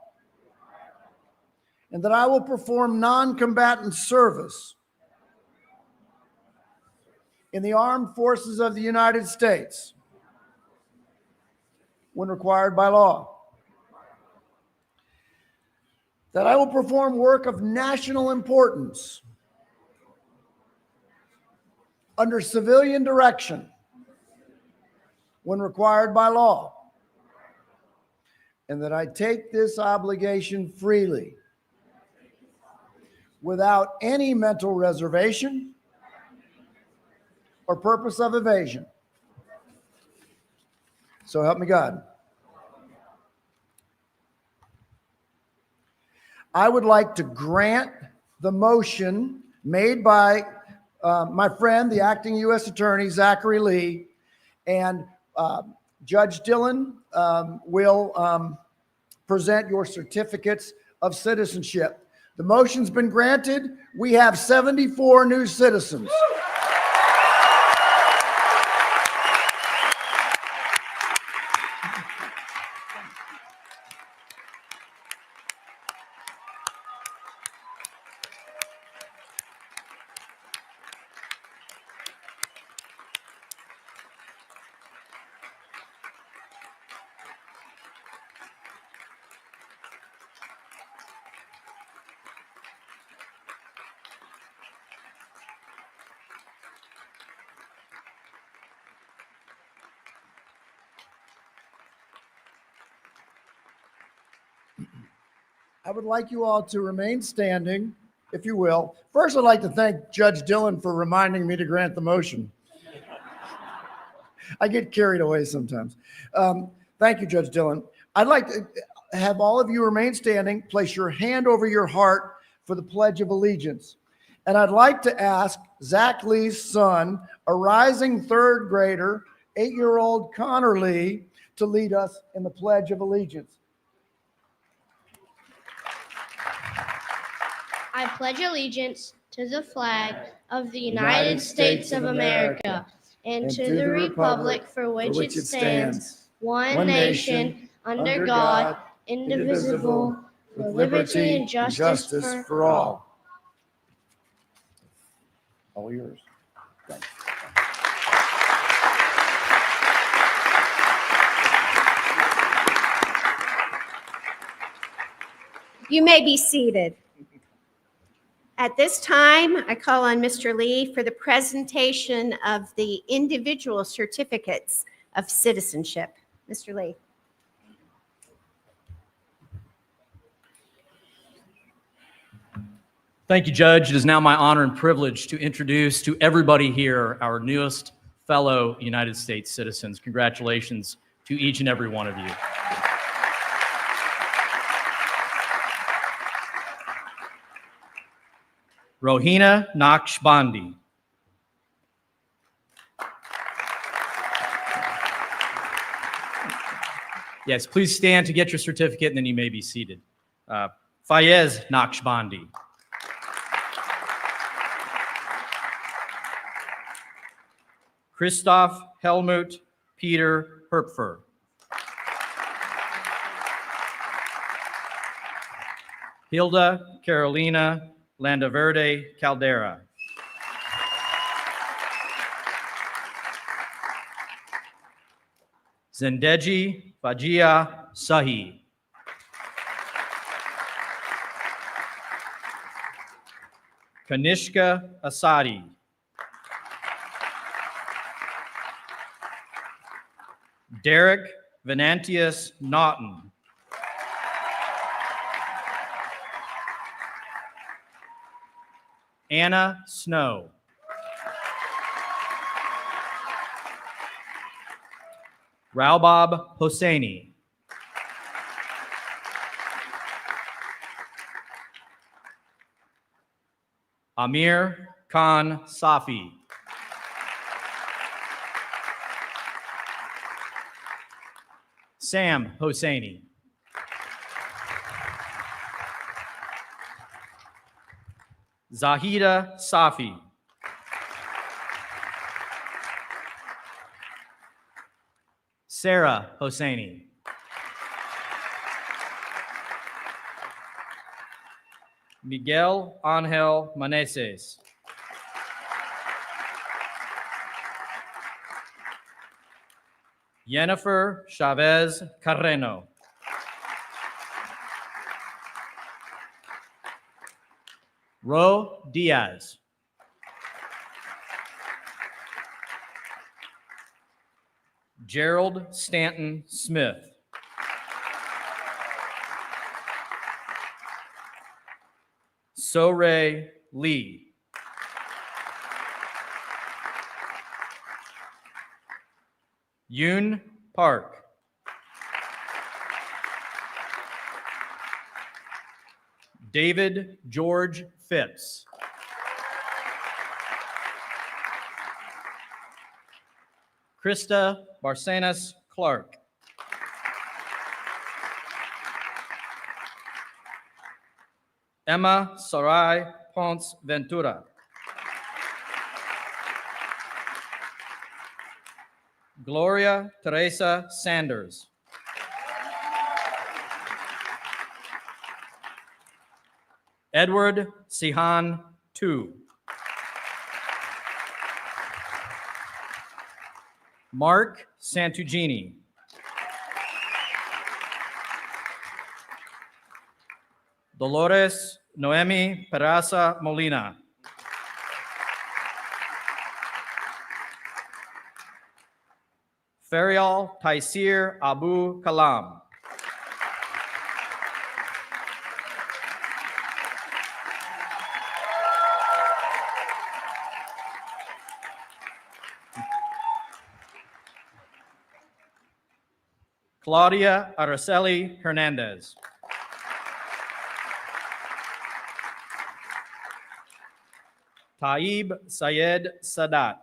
and that I will perform non-combatant service in the armed forces of the United States when required by law, that I will perform work of national importance under civilian direction when required by law, and that I take this obligation freely without any mental reservation or purpose of evasion. So help me God. I would like to grant the motion made by my friend, the acting U.S. Attorney, Zachary Lee, and Judge Dillon will present your certificates of citizenship. The motion's been granted. We have 74 new citizens. I would like you all to remain standing, if you will. First, I'd like to thank Judge Dillon for reminding me to grant the motion. I get carried away sometimes. Thank you, Judge Dillon. I'd like to have all of you remain standing, place your hand over your heart for the Pledge of Allegiance. And I'd like to ask Zach Lee's son, a rising third grader, 8-year-old Connor Lee, to lead us in the Pledge of Allegiance. I pledge allegiance to the flag of the United States of America and to the republic for which it stands, one nation, under God, indivisible, with liberty and justice for all. All yours. Thanks. You may be seated. At this time, I call on Mr. Lee for the presentation of the individual certificates of citizenship. Mr. Lee. Thank you, Judge. It is now my honor and privilege to introduce to everybody here our newest fellow United States citizens. Congratulations to each and every one of you. Rohina Naqshbandi. Yes, please stand to get your certificate, and then you may be seated. Fayez Naqshbandi. Christoph Helmut Peter Herpfer. Hilda Carolina Landaverde Caldera. Zendeji Fajia Sahi. Kanishka Asadi. Derek Venantius Naughton. Anna Snow. Raubab Hosseini. Amir Khan Safi. Sam Hosseini. Zahida Safi. Sarah Hosseini. Miguel Angel Meneses. Jennifer Chavez Carreno. Ro Diaz. Gerald Stanton Smith. So-Rae Lee. Yoon Park. David George Phipps. Krista Barcenas Clark. Emma Sarai Ponce Ventura. Gloria Teresa Sanders. Edward Sihan Tu. Mark Santugini. Dolores Noemi Peraza Molina. Farial Taisir Abu Kalam. Claudia Araceli Hernandez. Taib Sayed Sadat.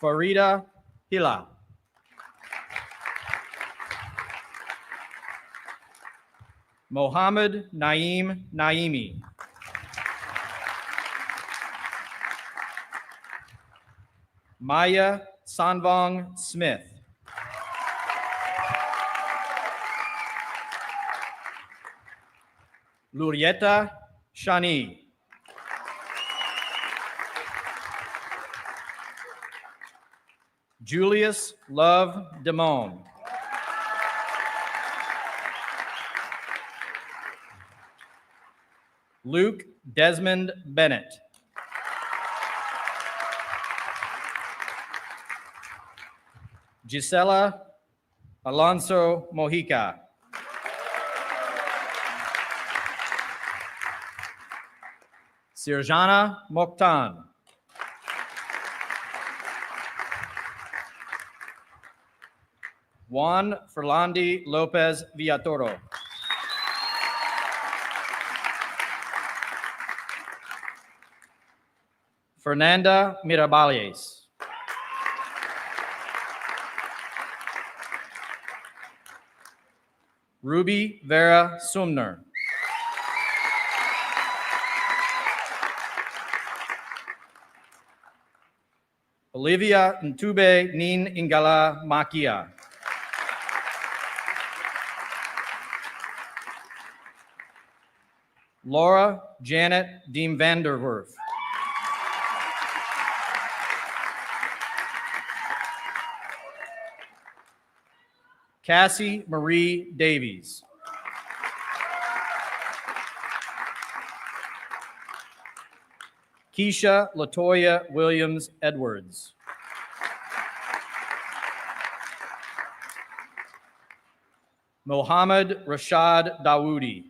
Farida Hila. Mohammed Naeem Naimi. Maya Sanvong Smith. Lurieta Shani. Julius Love Demone. Luke Desmond Bennett. Gisela Alonso Mojica. Sirjana Mokhtan. Juan Ferlandi Lopez Villatoro. Fernanda Mirabales. Ruby Vera Sumner. Olivia Ntube Nin Ingala Makia. Laura Janet Deem Vanderwerf. Cassie Marie Davies. Keisha Latoya Williams Edwards. Mohammed Rashad Dawoodi.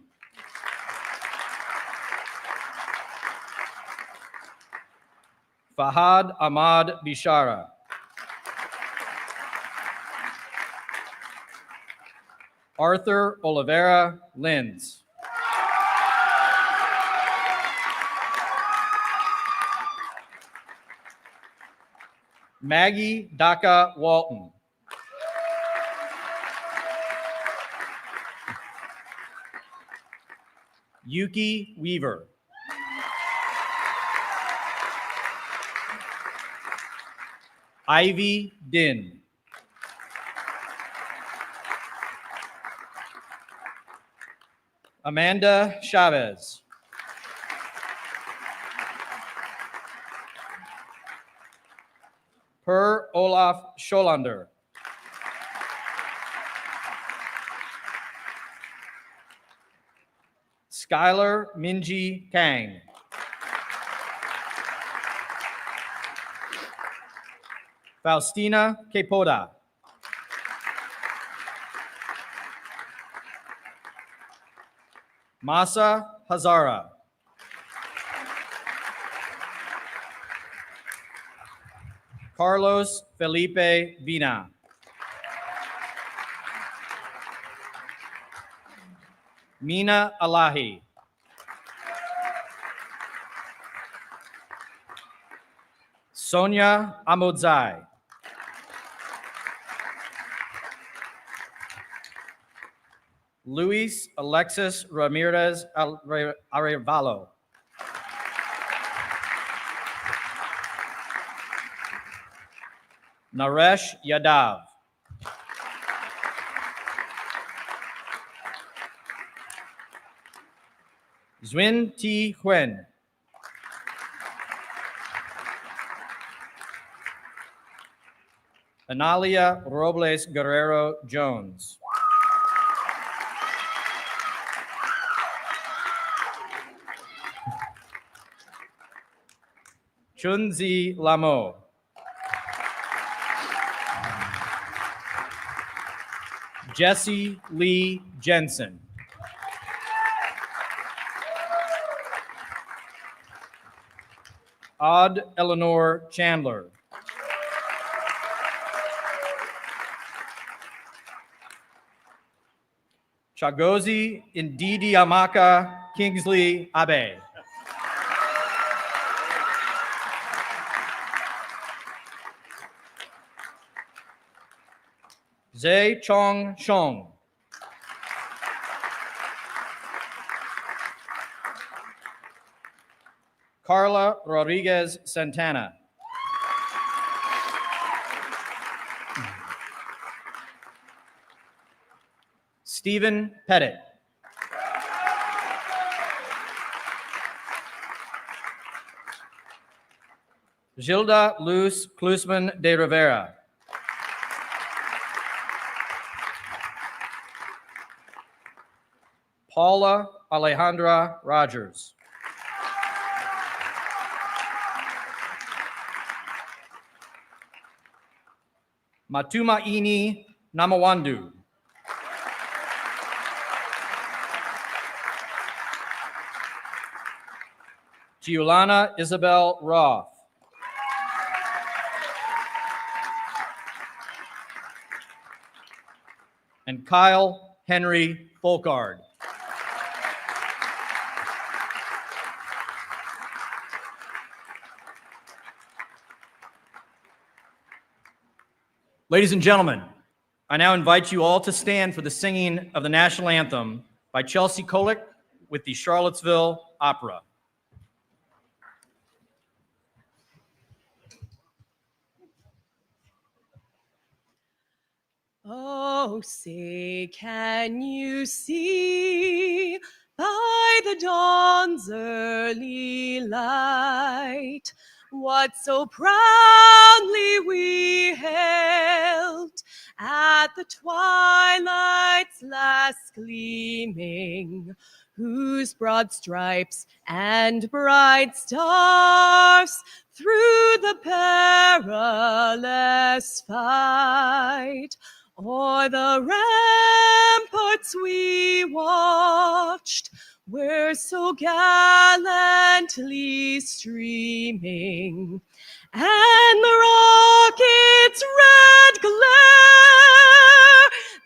Fahad Ahmad Bishara. Arthur Oliveira Linz. Maggie Daka Walton. Yuki Weaver. Ivy Din. Amanda Chavez. Per Olaf Scholander. Skylar Minji Kang. Faustina Kepoda. Masa Hazara. Carlos Felipe Vina. Mina Alahi. Sonia Amodzai. Luis Alexis Ramirez Arevalo. Naresh Yadav. Zwin T. Huen. Analia Robles Guerrero Jones. Chunzi Lamo. Jesse Lee Jensen. Odd Eleanor Chandler. Chagozi Ndidi Amaka Kingsley Abe. Zhe Chong Shong. Carla Rodriguez Santana. Stephen Pettit. Gilda Luz Klusman de Rivera. Paula Alejandra Rogers. Matumaini Namawandu. Giuliana Isabel Roth. And Kyle Henry Folkard. Ladies and gentlemen, I now invite you all to stand for the singing of the national anthem by Chelsea Kolick with the Charlottesville Opera. Oh, say, can you see by the dawn's early light what so proudly we hailed at the twilight's last gleaming, whose broad stripes and bright stars through the perilous fight o'er the ramparts we watched were so gallantly streaming, and the rocket's red glare,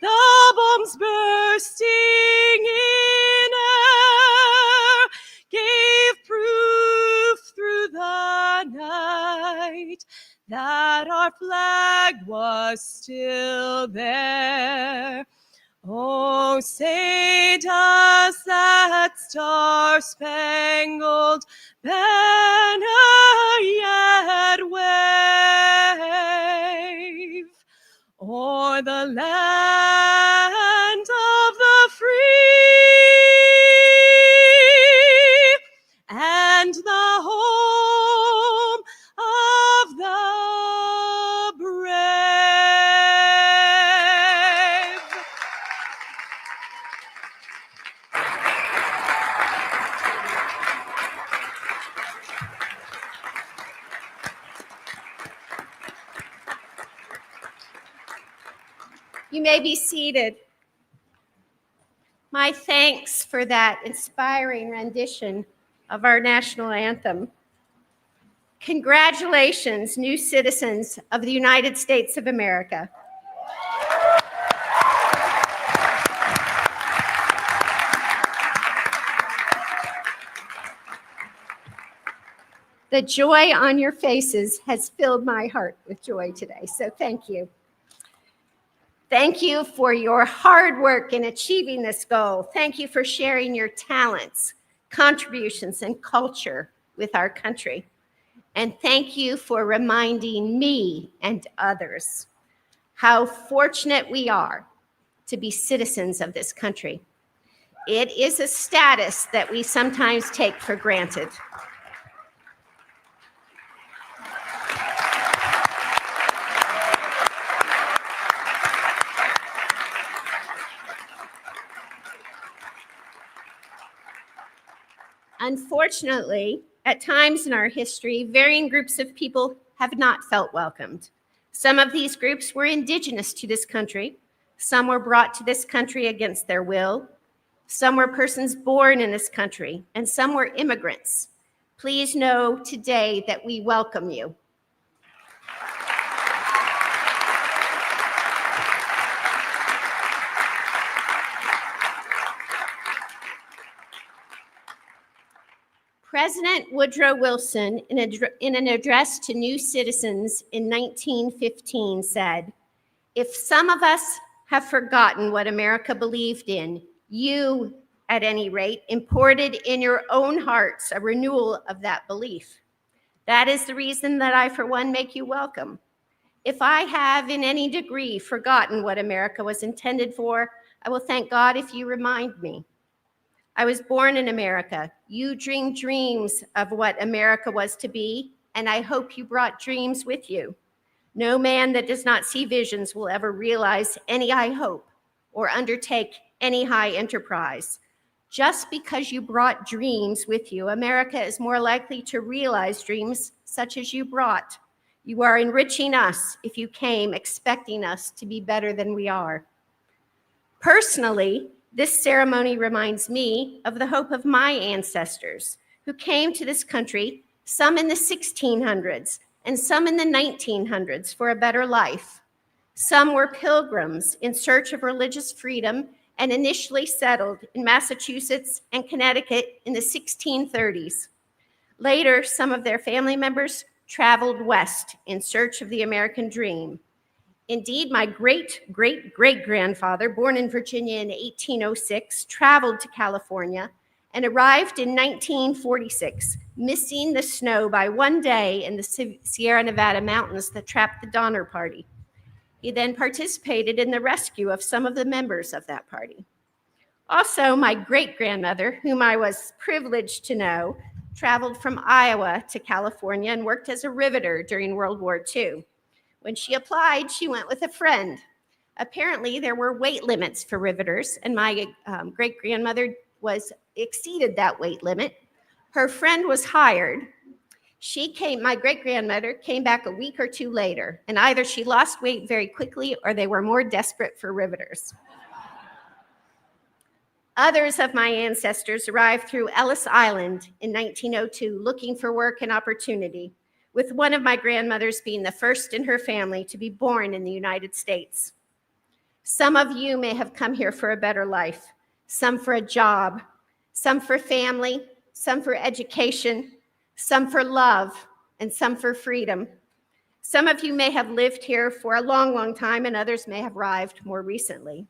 the bombs bursting in air, gave proof through the night that our flag was still there. Oh, say does that star-spangled banner yet wave o'er the land of the free and the home of the brave? You may be seated. My thanks for that inspiring rendition of our national anthem. Congratulations, new citizens of the United States of America. The joy on your faces has filled my heart with joy today, so thank you. Thank you for your hard work in achieving this goal. Thank you for sharing your talents, contributions, and culture with our country. And thank you for reminding me and others how fortunate we are to be citizens of this country. It is a status that we sometimes take for granted. Unfortunately, at times in our history, varying groups of people have not felt welcomed. Some of these groups were indigenous to this country. Some were brought to this country against their will. Some were persons born in this country, and some were immigrants. Please know today that we welcome you. President Woodrow Wilson, in an address to new citizens in 1915, said, "If some of us have forgotten what America believed in, you, at any rate, imported in your own hearts a renewal of that belief. That is the reason that I, for one, make you welcome. If I have in any degree forgotten what America was intended for, I will thank God if you remind me. I was born in America. You dreamed dreams of what America was to be, and I hope you brought dreams with you. No man that does not see visions will ever realize any high hope or undertake any high enterprise. Just because you brought dreams with you, America is more likely to realize dreams such as you brought. You are enriching us if you came expecting us to be better than we are. Personally, this ceremony reminds me of the hope of my ancestors who came to this country, some in the 1600s and some in the 1900s, for a better life. Some were pilgrims in search of religious freedom and initially settled in Massachusetts and Connecticut in the 1630s. Later, some of their family members traveled west in search of the American dream. Indeed, my great-great-great-grandfather, born in Virginia in 1806, traveled to California and arrived in 1946, missing the snow by one day in the Sierra Nevada mountains that trapped the Donner Party. He then participated in the rescue of some of the members of that party. Also, my great-grandmother, whom I was privileged to know, traveled from Iowa to California and worked as a riveter during World War II. When she applied, she went with a friend. Apparently, there were weight limits for riveters, and my great-grandmother exceeded that weight limit. Her friend was hired. My great-grandmother came back a week or two later, and either she lost weight very quickly or they were more desperate for riveters. Others of my ancestors arrived through Ellis Island in 1902 looking for work and opportunity, with one of my grandmothers being the first in her family to be born in the United States. Some of you may have come here for a better life, some for a job, some for family, some for education, some for love, and some for freedom. Some of you may have lived here for a long, long time, and others may have arrived more recently.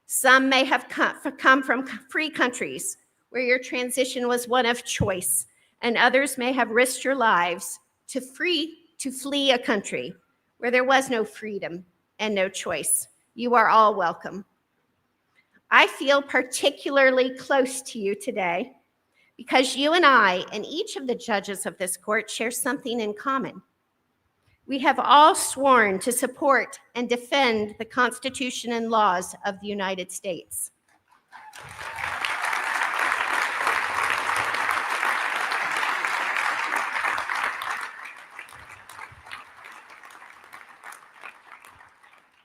Some may have come from free countries where your transition was one of choice, and others may have risked your lives to flee a country where there was no freedom and no choice. You are all welcome. I feel particularly close to you today because you and I and each of the judges of this court share something in common. We have all sworn to support and defend the Constitution and laws of the United States.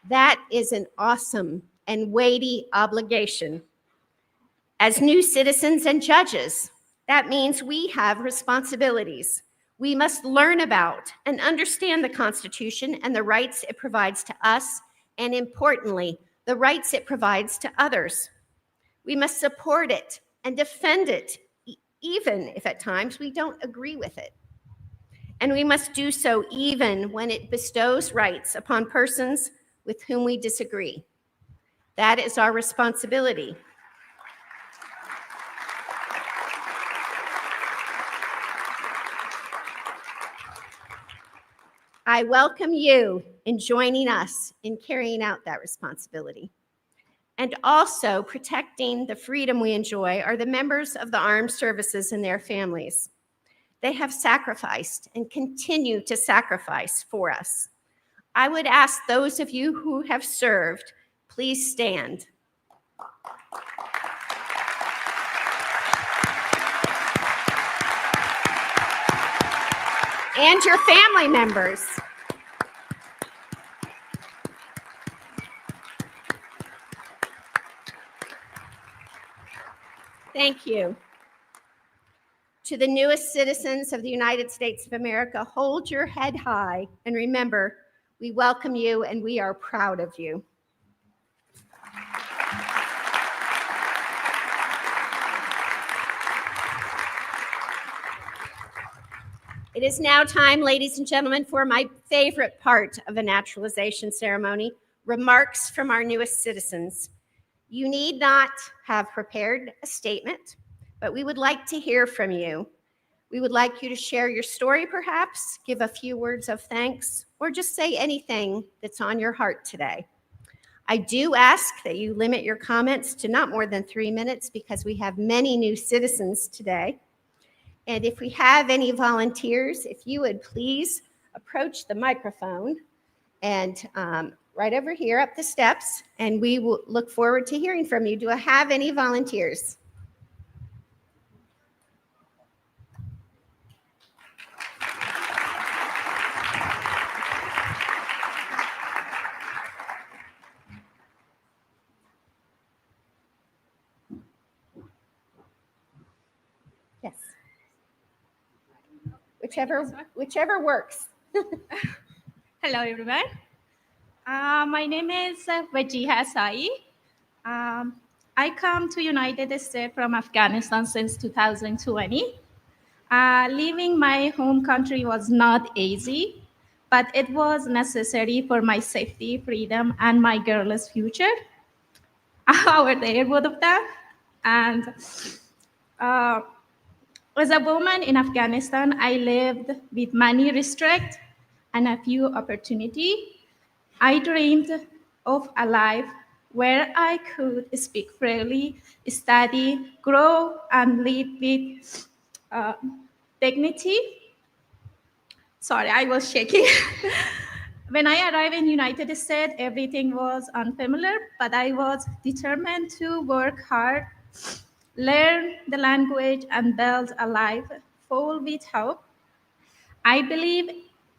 That is an awesome and weighty obligation. As new citizens and judges, that means we have responsibilities. We must learn about and understand the Constitution and the rights it provides to us, and importantly, the rights it provides to others. We must support it and defend it, even if at times we don't agree with it. And we must do so even when it bestows rights upon persons with whom we disagree. That is our responsibility. I welcome you in joining us in carrying out that responsibility. And also protecting the freedom we enjoy are the members of the armed services and their families. They have sacrificed and continue to sacrifice for us. I would ask those of you who have served, please stand. And your family members. Thank you. To the newest citizens of the United States of America, hold your head high and remember, we welcome you and we are proud of you. It is now time, ladies and gentlemen, for my favorite part of a naturalization ceremony, remarks from our newest citizens. You need not have prepared a statement, but we would like to hear from you. We would like you to share your story, perhaps, give a few words of thanks, or just say anything that's on your heart today. I do ask that you limit your comments to not more than 3 minutes because we have many new citizens today. And if we have any volunteers, if you would please approach the microphone and right over here up the steps, and we will look forward to hearing from you. Do I have any volunteers? Yes. Whichever works. Hello, everyone. My name is Wajiha Sai. I come to United States from Afghanistan since 2020. Leaving my home country was not easy, but it was necessary for my safety, freedom, and my girl's future. Over there, both of them. And as a woman in Afghanistan, I lived with many restrictions and a few opportunities. I dreamed of a life where I could speak freely, study, grow, and live with dignity. Sorry, I was shaking. When I arrived in the United States, everything was unfamiliar, but I was determined to work hard, learn the language, and build a life full with hope. I believe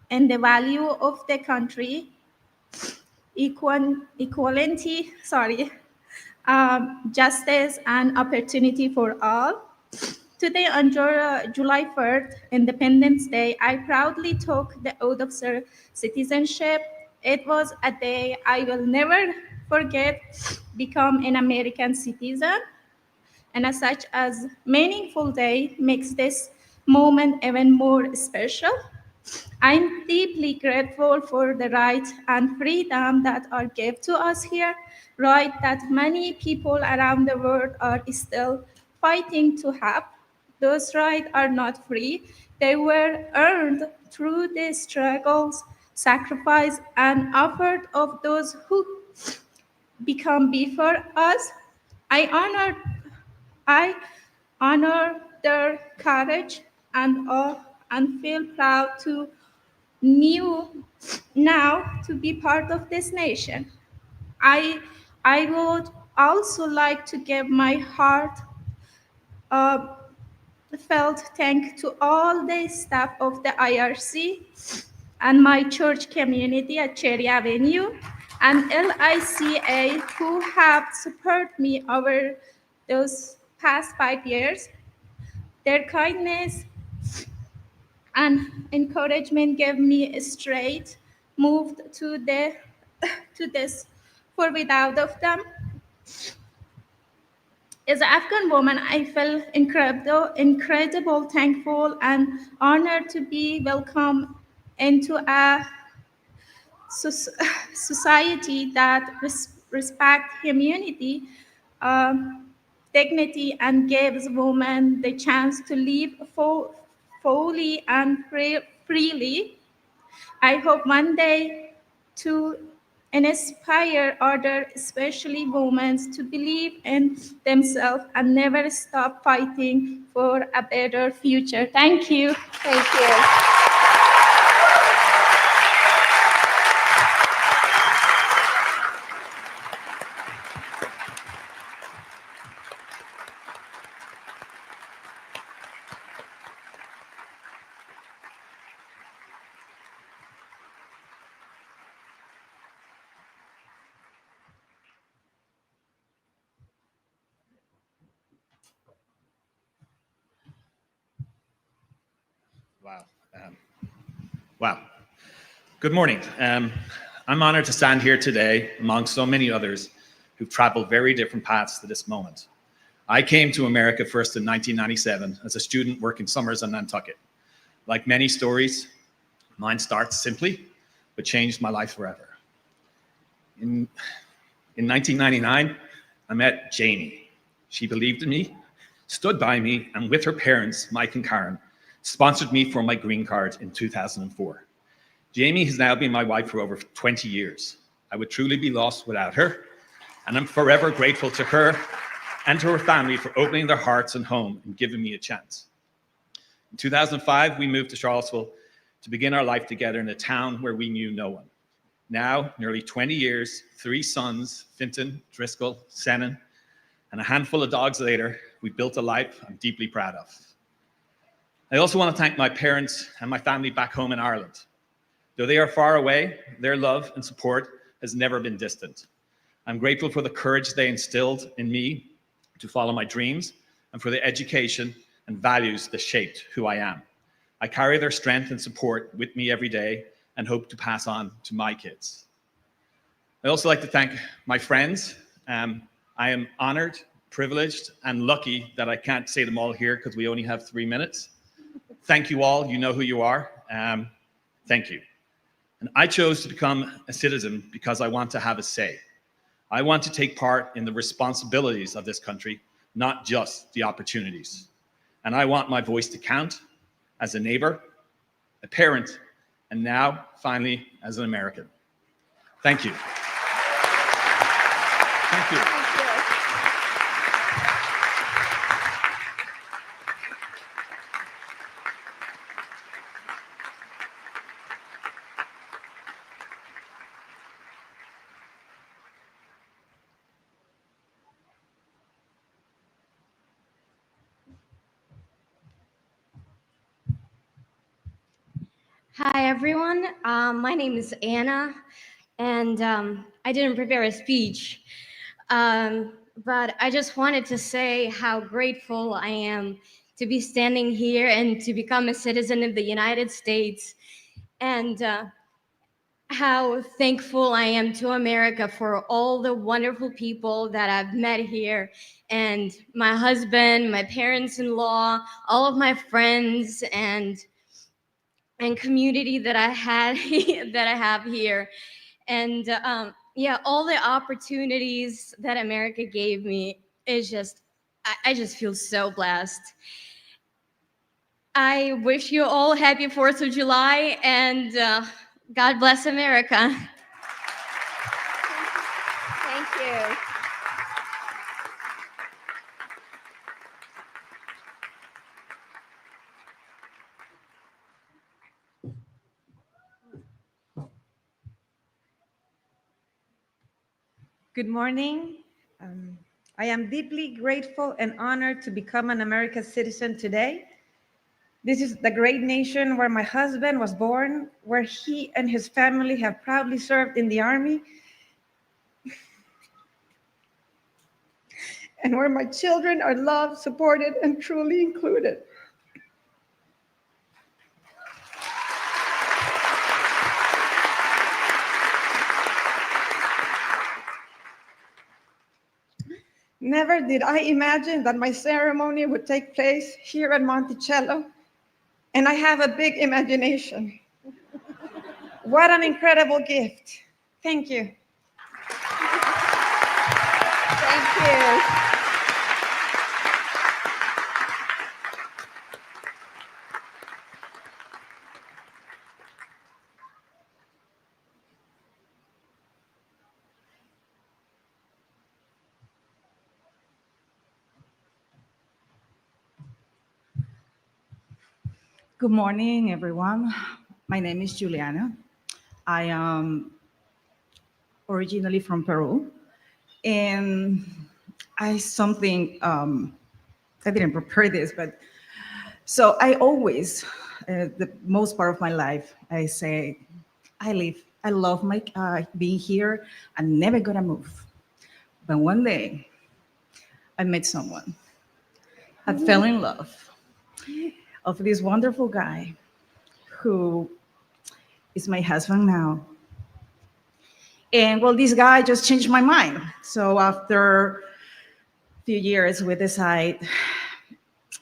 in the value of the country, justice, and opportunity for all. Today, on July 3rd, Independence Day, I proudly took the oath of citizenship. It was a day I will never forget, become an American citizen, and as such as meaningful day makes this moment even more special. I'm deeply grateful for the rights and freedom that are given to us here, right that many people around the world are still fighting to have. Those rights are not free. They were earned through the struggles, sacrifice, and effort of those who become before us. I honor, I honor their courage and feel proud to new now to be part of this nation. I I would also like to give my heart uh, felt thank to all the staff of the IRC and my church community at Cherry Avenue and LICA who have supported me over those past 5 years. Their kindness and encouragement gave me a straight moved to the to this, for without of them as an Afghan woman, I feel incredible, thankful, and honored to be welcomed into a society that respects humanity, um, dignity, and gives women the chance to live fully and freely. I hope one day to inspire others, especially women, to believe in themselves and never stop fighting for a better future. Thank you. Thank you. Wow. Wow. Good morning. I'm honored to stand here today among so many others who've traveled very different paths to this moment. I came to America first in 1997 as a student working summers in Nantucket. Like many stories, mine starts simply, but changed my life forever. In 1999, I met Jamie. She believed in me, stood by me, and with her parents, Mike and Karen, sponsored me for my green card in 2004. Jamie has now been my wife for over 20 years. I would truly be lost without her, and I'm forever grateful to her and to her family for opening their hearts and home and giving me a chance. In 2005, we moved to Charlottesville to begin our life together in a town where we knew no one. Now, nearly 20 years, 3 sons, Finton, Driscoll, Senan, and a handful of dogs later, we built a life I'm deeply proud of. I also want to thank my parents and my family back home in Ireland. Though they are far away, their love and support has never been distant. I'm grateful for the courage they instilled in me to follow my dreams and for the education and values that shaped who I am. I carry their strength and support with me every day and hope to pass on to my kids. I also like to thank my friends. I am honored, privileged, and lucky that I can't say them all here because we only have 3 minutes. Thank you all. You know who you are. Thank you. And I chose to become a citizen because I want to have a say. I want to take part in the responsibilities of this country, not just the opportunities. And I want my voice to count as a neighbor, a parent, and now, finally, as an American. Thank you. Thank you. Hi, everyone. My name is Anna, and I didn't prepare a speech, but I just wanted to say how grateful I am to be standing here and to become a citizen of the United States, and how thankful I am to America for all the wonderful people that I've met here, and my husband, my parents-in-law, all of my friends, and community that I had that I have here, and yeah, all the opportunities that America gave me is just I just feel so blessed. I wish you all happy 4th of July, and God bless America. Thank you. Good morning. I am deeply grateful and honored to become an American citizen today. This is the great nation where my husband was born, where he and his family have proudly served in the Army, and where my children are loved, supported, and truly included. Never did I imagine that my ceremony would take place here at Monticello, and I have a big imagination. What an incredible gift. Thank you. Thank you. Good morning, everyone. My name is Juliana. I am originally from Peru, and I didn't prepare this, but so I always, the most part of my life, I say, I love my being here. I'm never gonna move. But one day, I met someone. I fell in love of this wonderful guy who is my husband now. And well, this guy just changed my mind. So after a few years, we decide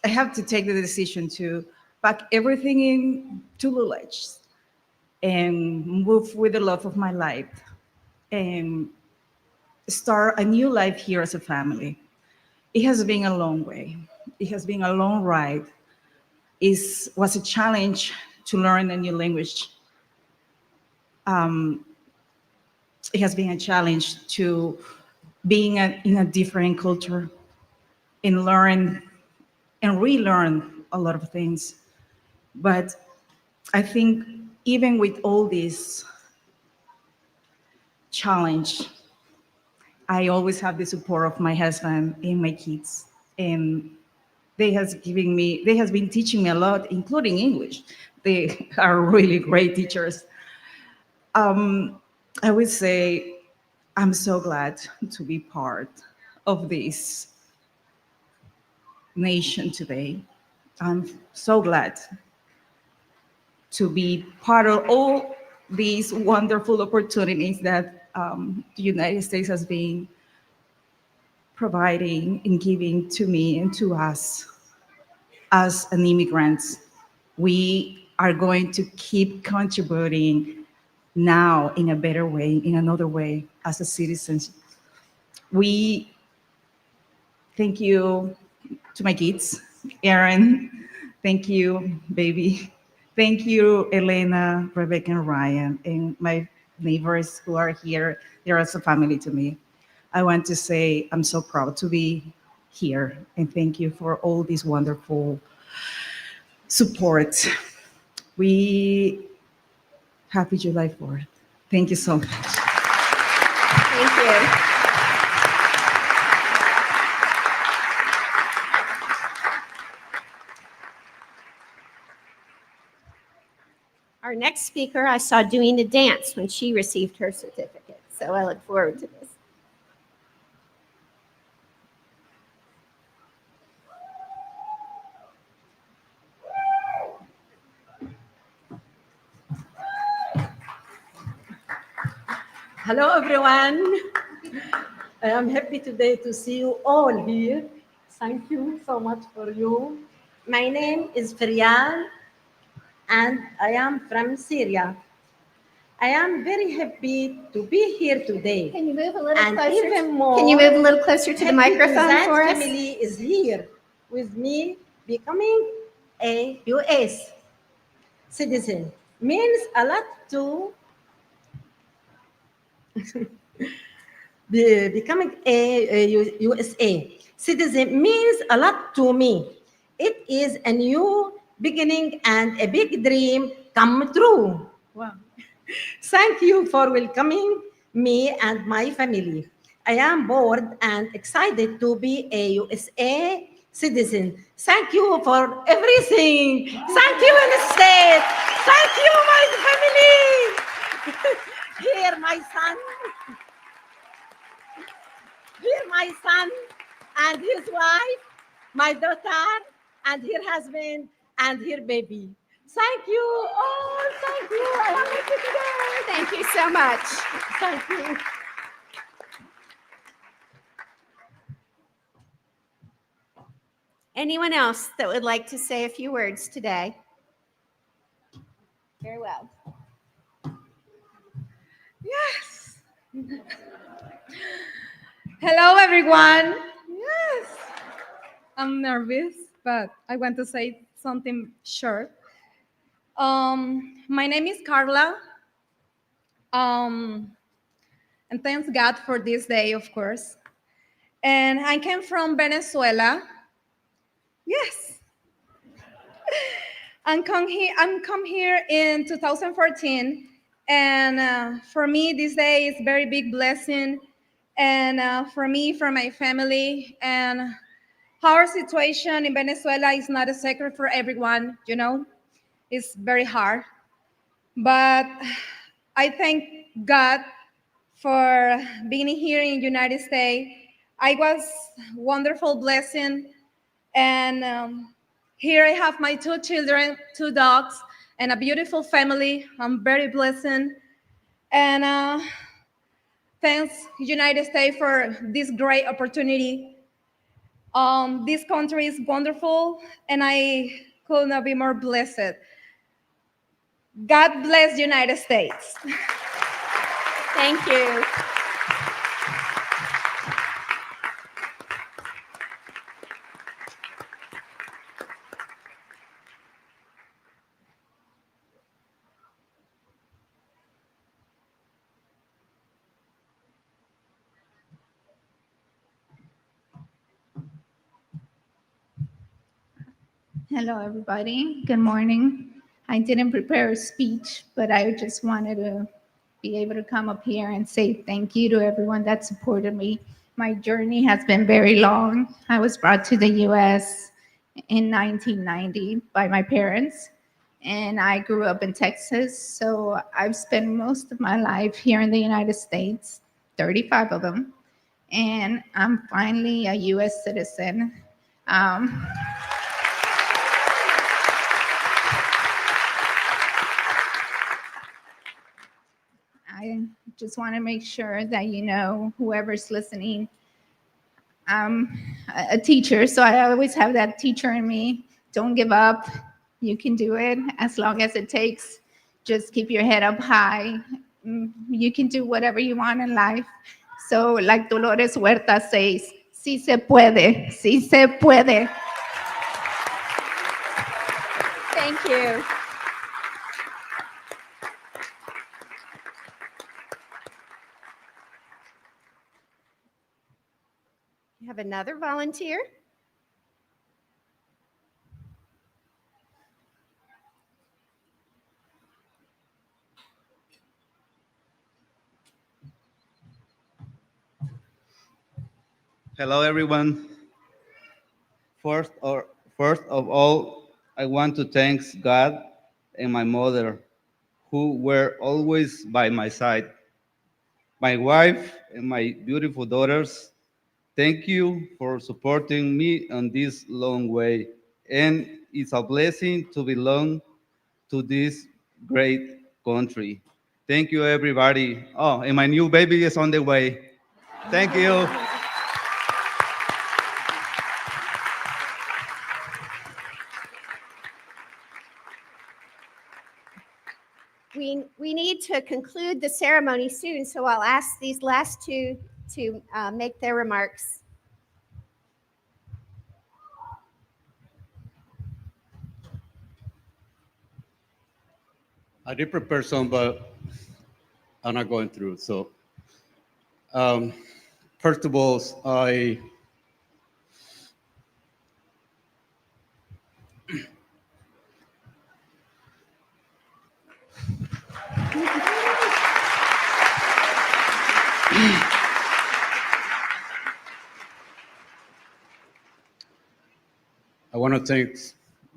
I have to take the decision to pack everything in two luggage and move with the love of my life and start a new life here as a family. It has been a long way. It has been a long ride. It was a challenge to learn a new language. It has been a challenge to being in a different culture and learn and relearn a lot of things. But I think even with all this challenge, I always have the support of my husband and my kids. And they has been teaching me a lot, including English. They are really great teachers. I would say I'm so glad to be part of this nation today. I'm so glad to be part of all these wonderful opportunities that the United States has been providing and giving to me and to us as an immigrants. We are going to keep contributing now in a better way, in another way, as a citizens. We thank you to my kids, Aaron, thank you, baby. Thank you, Elena, Rebecca, and Ryan, and my neighbors who are here. They're as a family to me. I want to say I'm so proud to be here, and thank you for all this wonderful support. Happy July 4th. Thank you so much. Thank you. Our next speaker I saw doing a dance when she received her certificate, so I look forward to this. Hello, everyone. I am happy today to see you all here. Thank you so much for you. My name is Feryal, and I am from Syria. I am very happy to be here today. Can you move a little And closer? even more, Can you move a little closer to the happy microphone that for us? family is here with me, becoming a U.S. citizen means a lot to becoming a USA citizen means a lot to me. It is a new beginning and a big dream come true. Wow. Thank you for welcoming me and my family. I am bored and excited to be a USA citizen. Thank you for everything. Thank you, state. Thank you, my family. Here, my son. Here, my son and his wife, my daughter and her husband and her baby. Thank you all. Thank you. I am happy today. Thank you so much. Thank you. Anyone else that would like to say a few words today? Very well. Yes. Hello, everyone. Yes. I'm nervous, but I want to say something short. My name is Carla. And thanks God for this day, of course. And I came from Venezuela. Yes. I'm come here in 2014, and for me, this day is very big blessing, and for me, for my family, and our situation in Venezuela is not a secret for everyone. You know, it's very hard, but I thank God for being here in the United States. I was wonderful blessing, and here I have my 2 children, 2 dogs, and a beautiful family. I'm very blessed. And thanks, United States, for this great opportunity. This country is wonderful, and I could not be more blessed. God bless the United States. Thank you. Hello, everybody. Good morning. I didn't prepare a speech, but I just wanted to be able to come up here and say thank you to everyone that supported me. My journey has been very long. I was brought to the US in 1990 by my parents, and I grew up in Texas. So I've spent most of my life here in the United States, 35 of them, and I'm finally a US citizen. I just want to make sure that you know, whoever's listening, I'm a teacher, so I always have that teacher in me. Don't give up. You can do it as long as it takes. Just keep your head up high. You can do whatever you want in life. So, like Dolores Huerta says, sí se puede, sí se puede. Thank you. You have another volunteer? Hello, everyone. First, first of all, I want to thank God and my mother who were always by my side. My wife and my beautiful daughters, thank you for supporting me on this long way. And it's a blessing to belong to this great country. Thank you, everybody. Oh, and my new baby is on the way. Thank you. We need to conclude the ceremony soon, so I'll ask these last two to make their remarks. I did prepare some, but I'm not going through it. So, first of all, I want to thank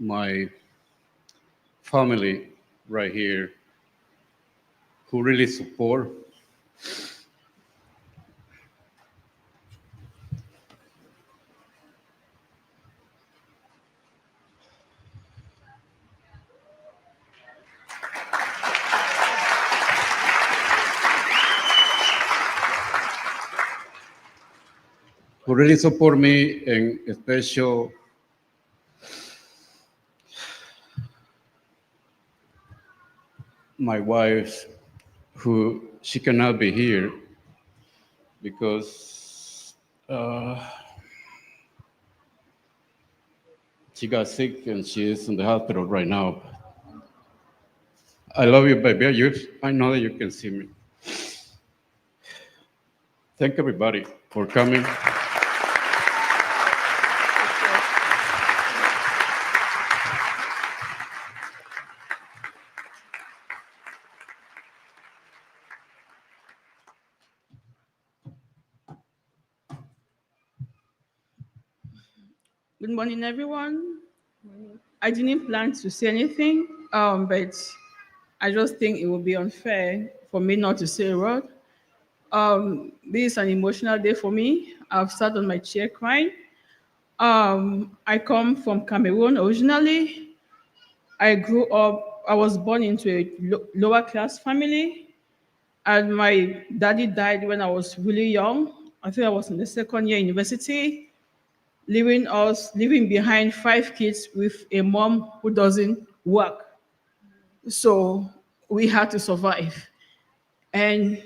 my family right here who really support. Who really support me, and especially my wife, who she cannot be here because she got sick and she is in the hospital right now. I love you, baby. I know that you can see me. Thank everybody for coming. Good morning, everyone. I didn't plan to say anything, but I just think it would be unfair for me not to say a word. This is an emotional day for me. I've sat on my chair crying. I come from Cameroon originally. I was born into a lower class family, and my daddy died when I was really young. I think I was in the second year university, leaving behind 5 kids with a mom who doesn't work. So we had to survive. And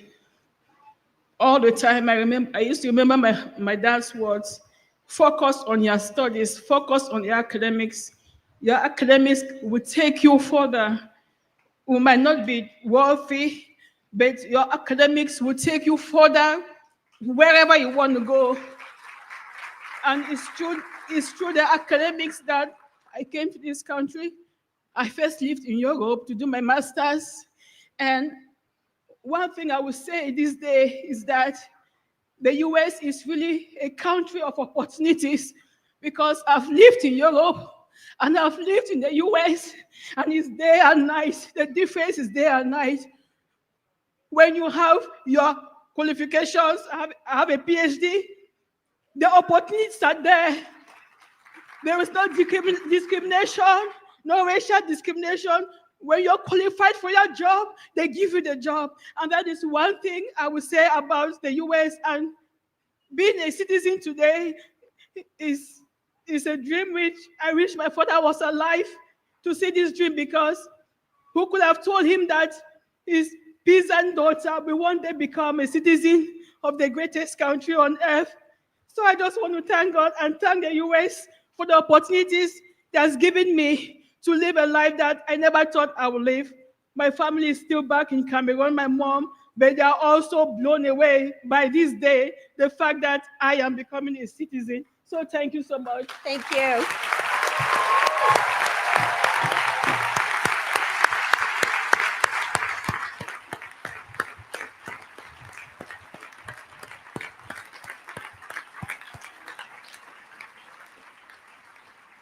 all the time I used to remember my dad's words: focus on your studies, focus on your academics. Your academics will take you further. We might not be wealthy, but your academics will take you further wherever you want to go. And it's through the academics that I came to this country. I first lived in Europe to do my master's. And one thing I would say this day is that the US is really a country of opportunities, because I've lived in Europe and I've lived in the US, and it's day and night. The difference is day and night. When you have your qualifications, have a PhD, the opportunities are there. There is no discrimination, no racial discrimination. When you're qualified for your job, they give you the job. And that is one thing I would say about the US. And being a citizen today is a dream which I wish my father was alive to see this dream, because who could have told him that his peasant daughter will one day become a citizen of the greatest country on earth? So I just want to thank God and thank the US for the opportunities it has given me to live a life that I never thought I would live. My family is still back in Cameroon, my mom, but they are also blown away by this day, the fact that I am becoming a citizen. So thank you so much. Thank you.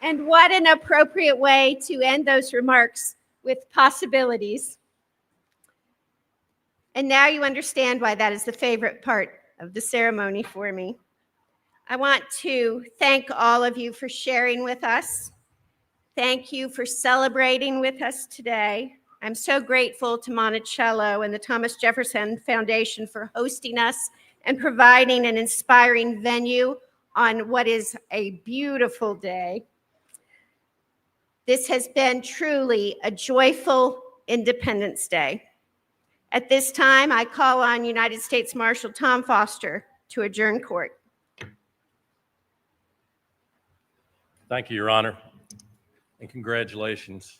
And what an appropriate way to end those remarks, with possibilities. And now you understand why that is the favorite part of the ceremony for me. I want to thank all of you for sharing with us. Thank you for celebrating with us today. I'm so grateful to Monticello and the Thomas Jefferson Foundation for hosting us and providing an inspiring venue on what is a beautiful day. This has been truly a joyful Independence Day. At this time, I call on United States Marshal Tom Foster to adjourn court. Thank you, Your Honor, and congratulations.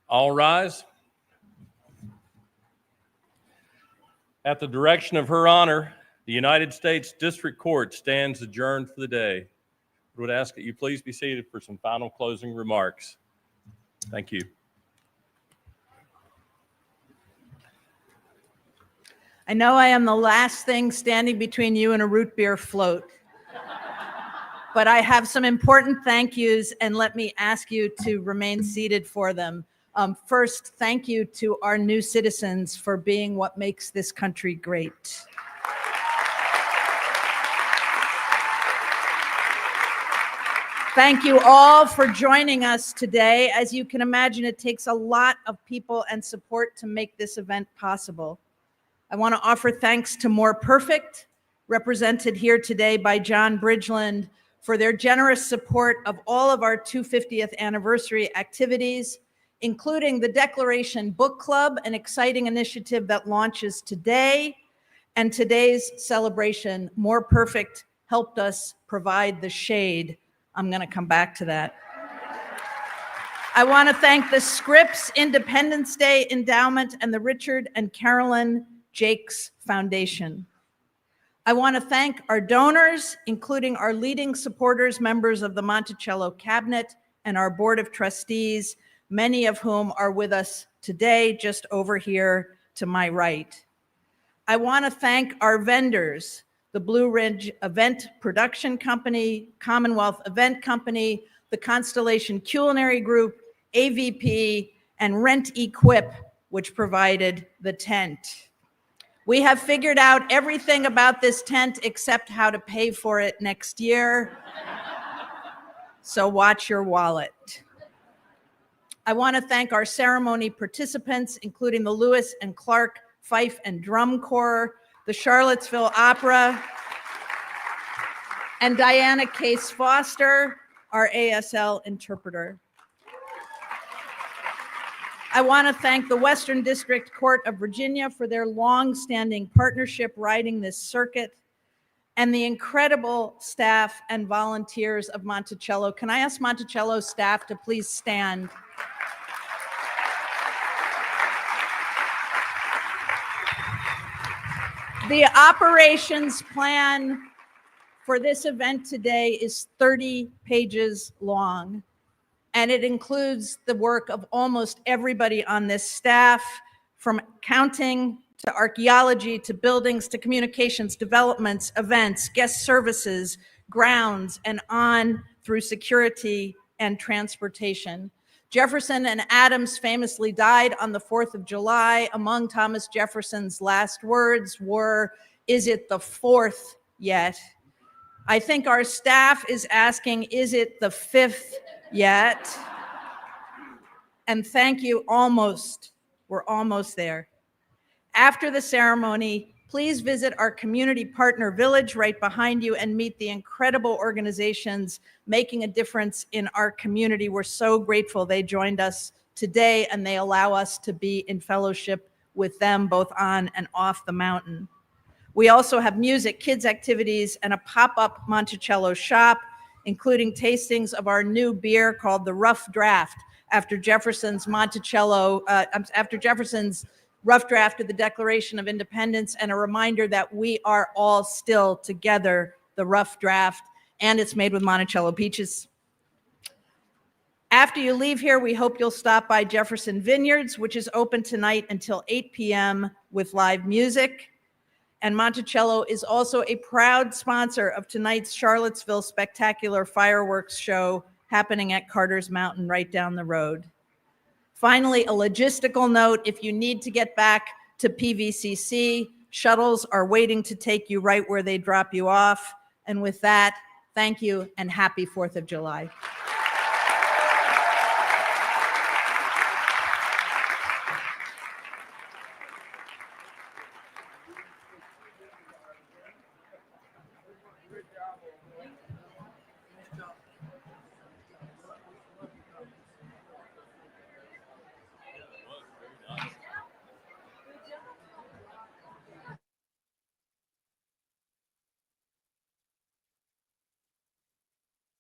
All rise. At the direction of Her Honor, the United States District Court stands adjourned for the day. I would ask that you please be seated for some final closing remarks. Thank you. I know I am the last thing standing between you and a root beer float, but I have some important thank yous, and let me ask you to remain seated for them. First, thank you to our new citizens for being what makes this country great. Thank you all for joining us today. As you can imagine, it takes a lot of people and support to make this event possible. I want to offer thanks to More Perfect, represented here today by John Bridgeland, for their generous support of all of our 250th anniversary activities, including the Declaration Book Club, an exciting initiative that launches today, and today's celebration. More Perfect helped us provide the shade. I'm going to come back to that. I want to thank the Scripps Independence Day Endowment and the Richard and Carolyn Jakes Foundation. I want to thank our donors, including our leading supporters, members of the Monticello Cabinet and our Board of Trustees, many of whom are with us today, just over here to my right. I want to thank our vendors, the Blue Ridge Event Production Company, Commonwealth Event Company, the Constellation Culinary Group, AVP, and Rent Equip, which provided the tent. We have figured out everything about this tent except how to pay for it next year. So watch your wallet. I want to thank our ceremony participants, including the Lewis and Clark Fife and Drum Corps, the Charlottesville Opera, and Diana Case Foster, our ASL interpreter. I want to thank the Western District Court of Virginia for their long-standing partnership riding this circuit, and the incredible staff and volunteers of Monticello. Can I ask Monticello staff to please stand? The operations plan for this event today is 30 pages long, and it includes the work of almost everybody on this staff, from accounting to archaeology to buildings to communications, developments, events, guest services, grounds, and on through security and transportation. Jefferson and Adams famously died on the 4th of July. Among Thomas Jefferson's last words were, "Is it the 4th yet?" I think our staff is asking, "Is it the 5th yet?" And thank you, almost. We're almost there. After the ceremony, please visit our community partner village right behind you and meet the incredible organizations making a difference in our community. We're so grateful they joined us today, and they allow us to be in fellowship with them both on and off the mountain. We also have music, kids activities, and a pop-up Monticello shop, including tastings of our new beer called the Rough Draft, after Jefferson's rough draft of the Declaration of Independence, and a reminder that we are all still together, the rough draft, and it's made with Monticello peaches. After you leave here, we hope you'll stop by Jefferson Vineyards, which is open tonight until 8 p.m. with live music. And Monticello is also a proud sponsor of tonight's Charlottesville Spectacular Fireworks Show happening at Carter's Mountain right down the road. Finally, a logistical note, if you need to get back to PVCC, shuttles are waiting to take you right where they drop you off. And with that, thank you and happy 4th of July.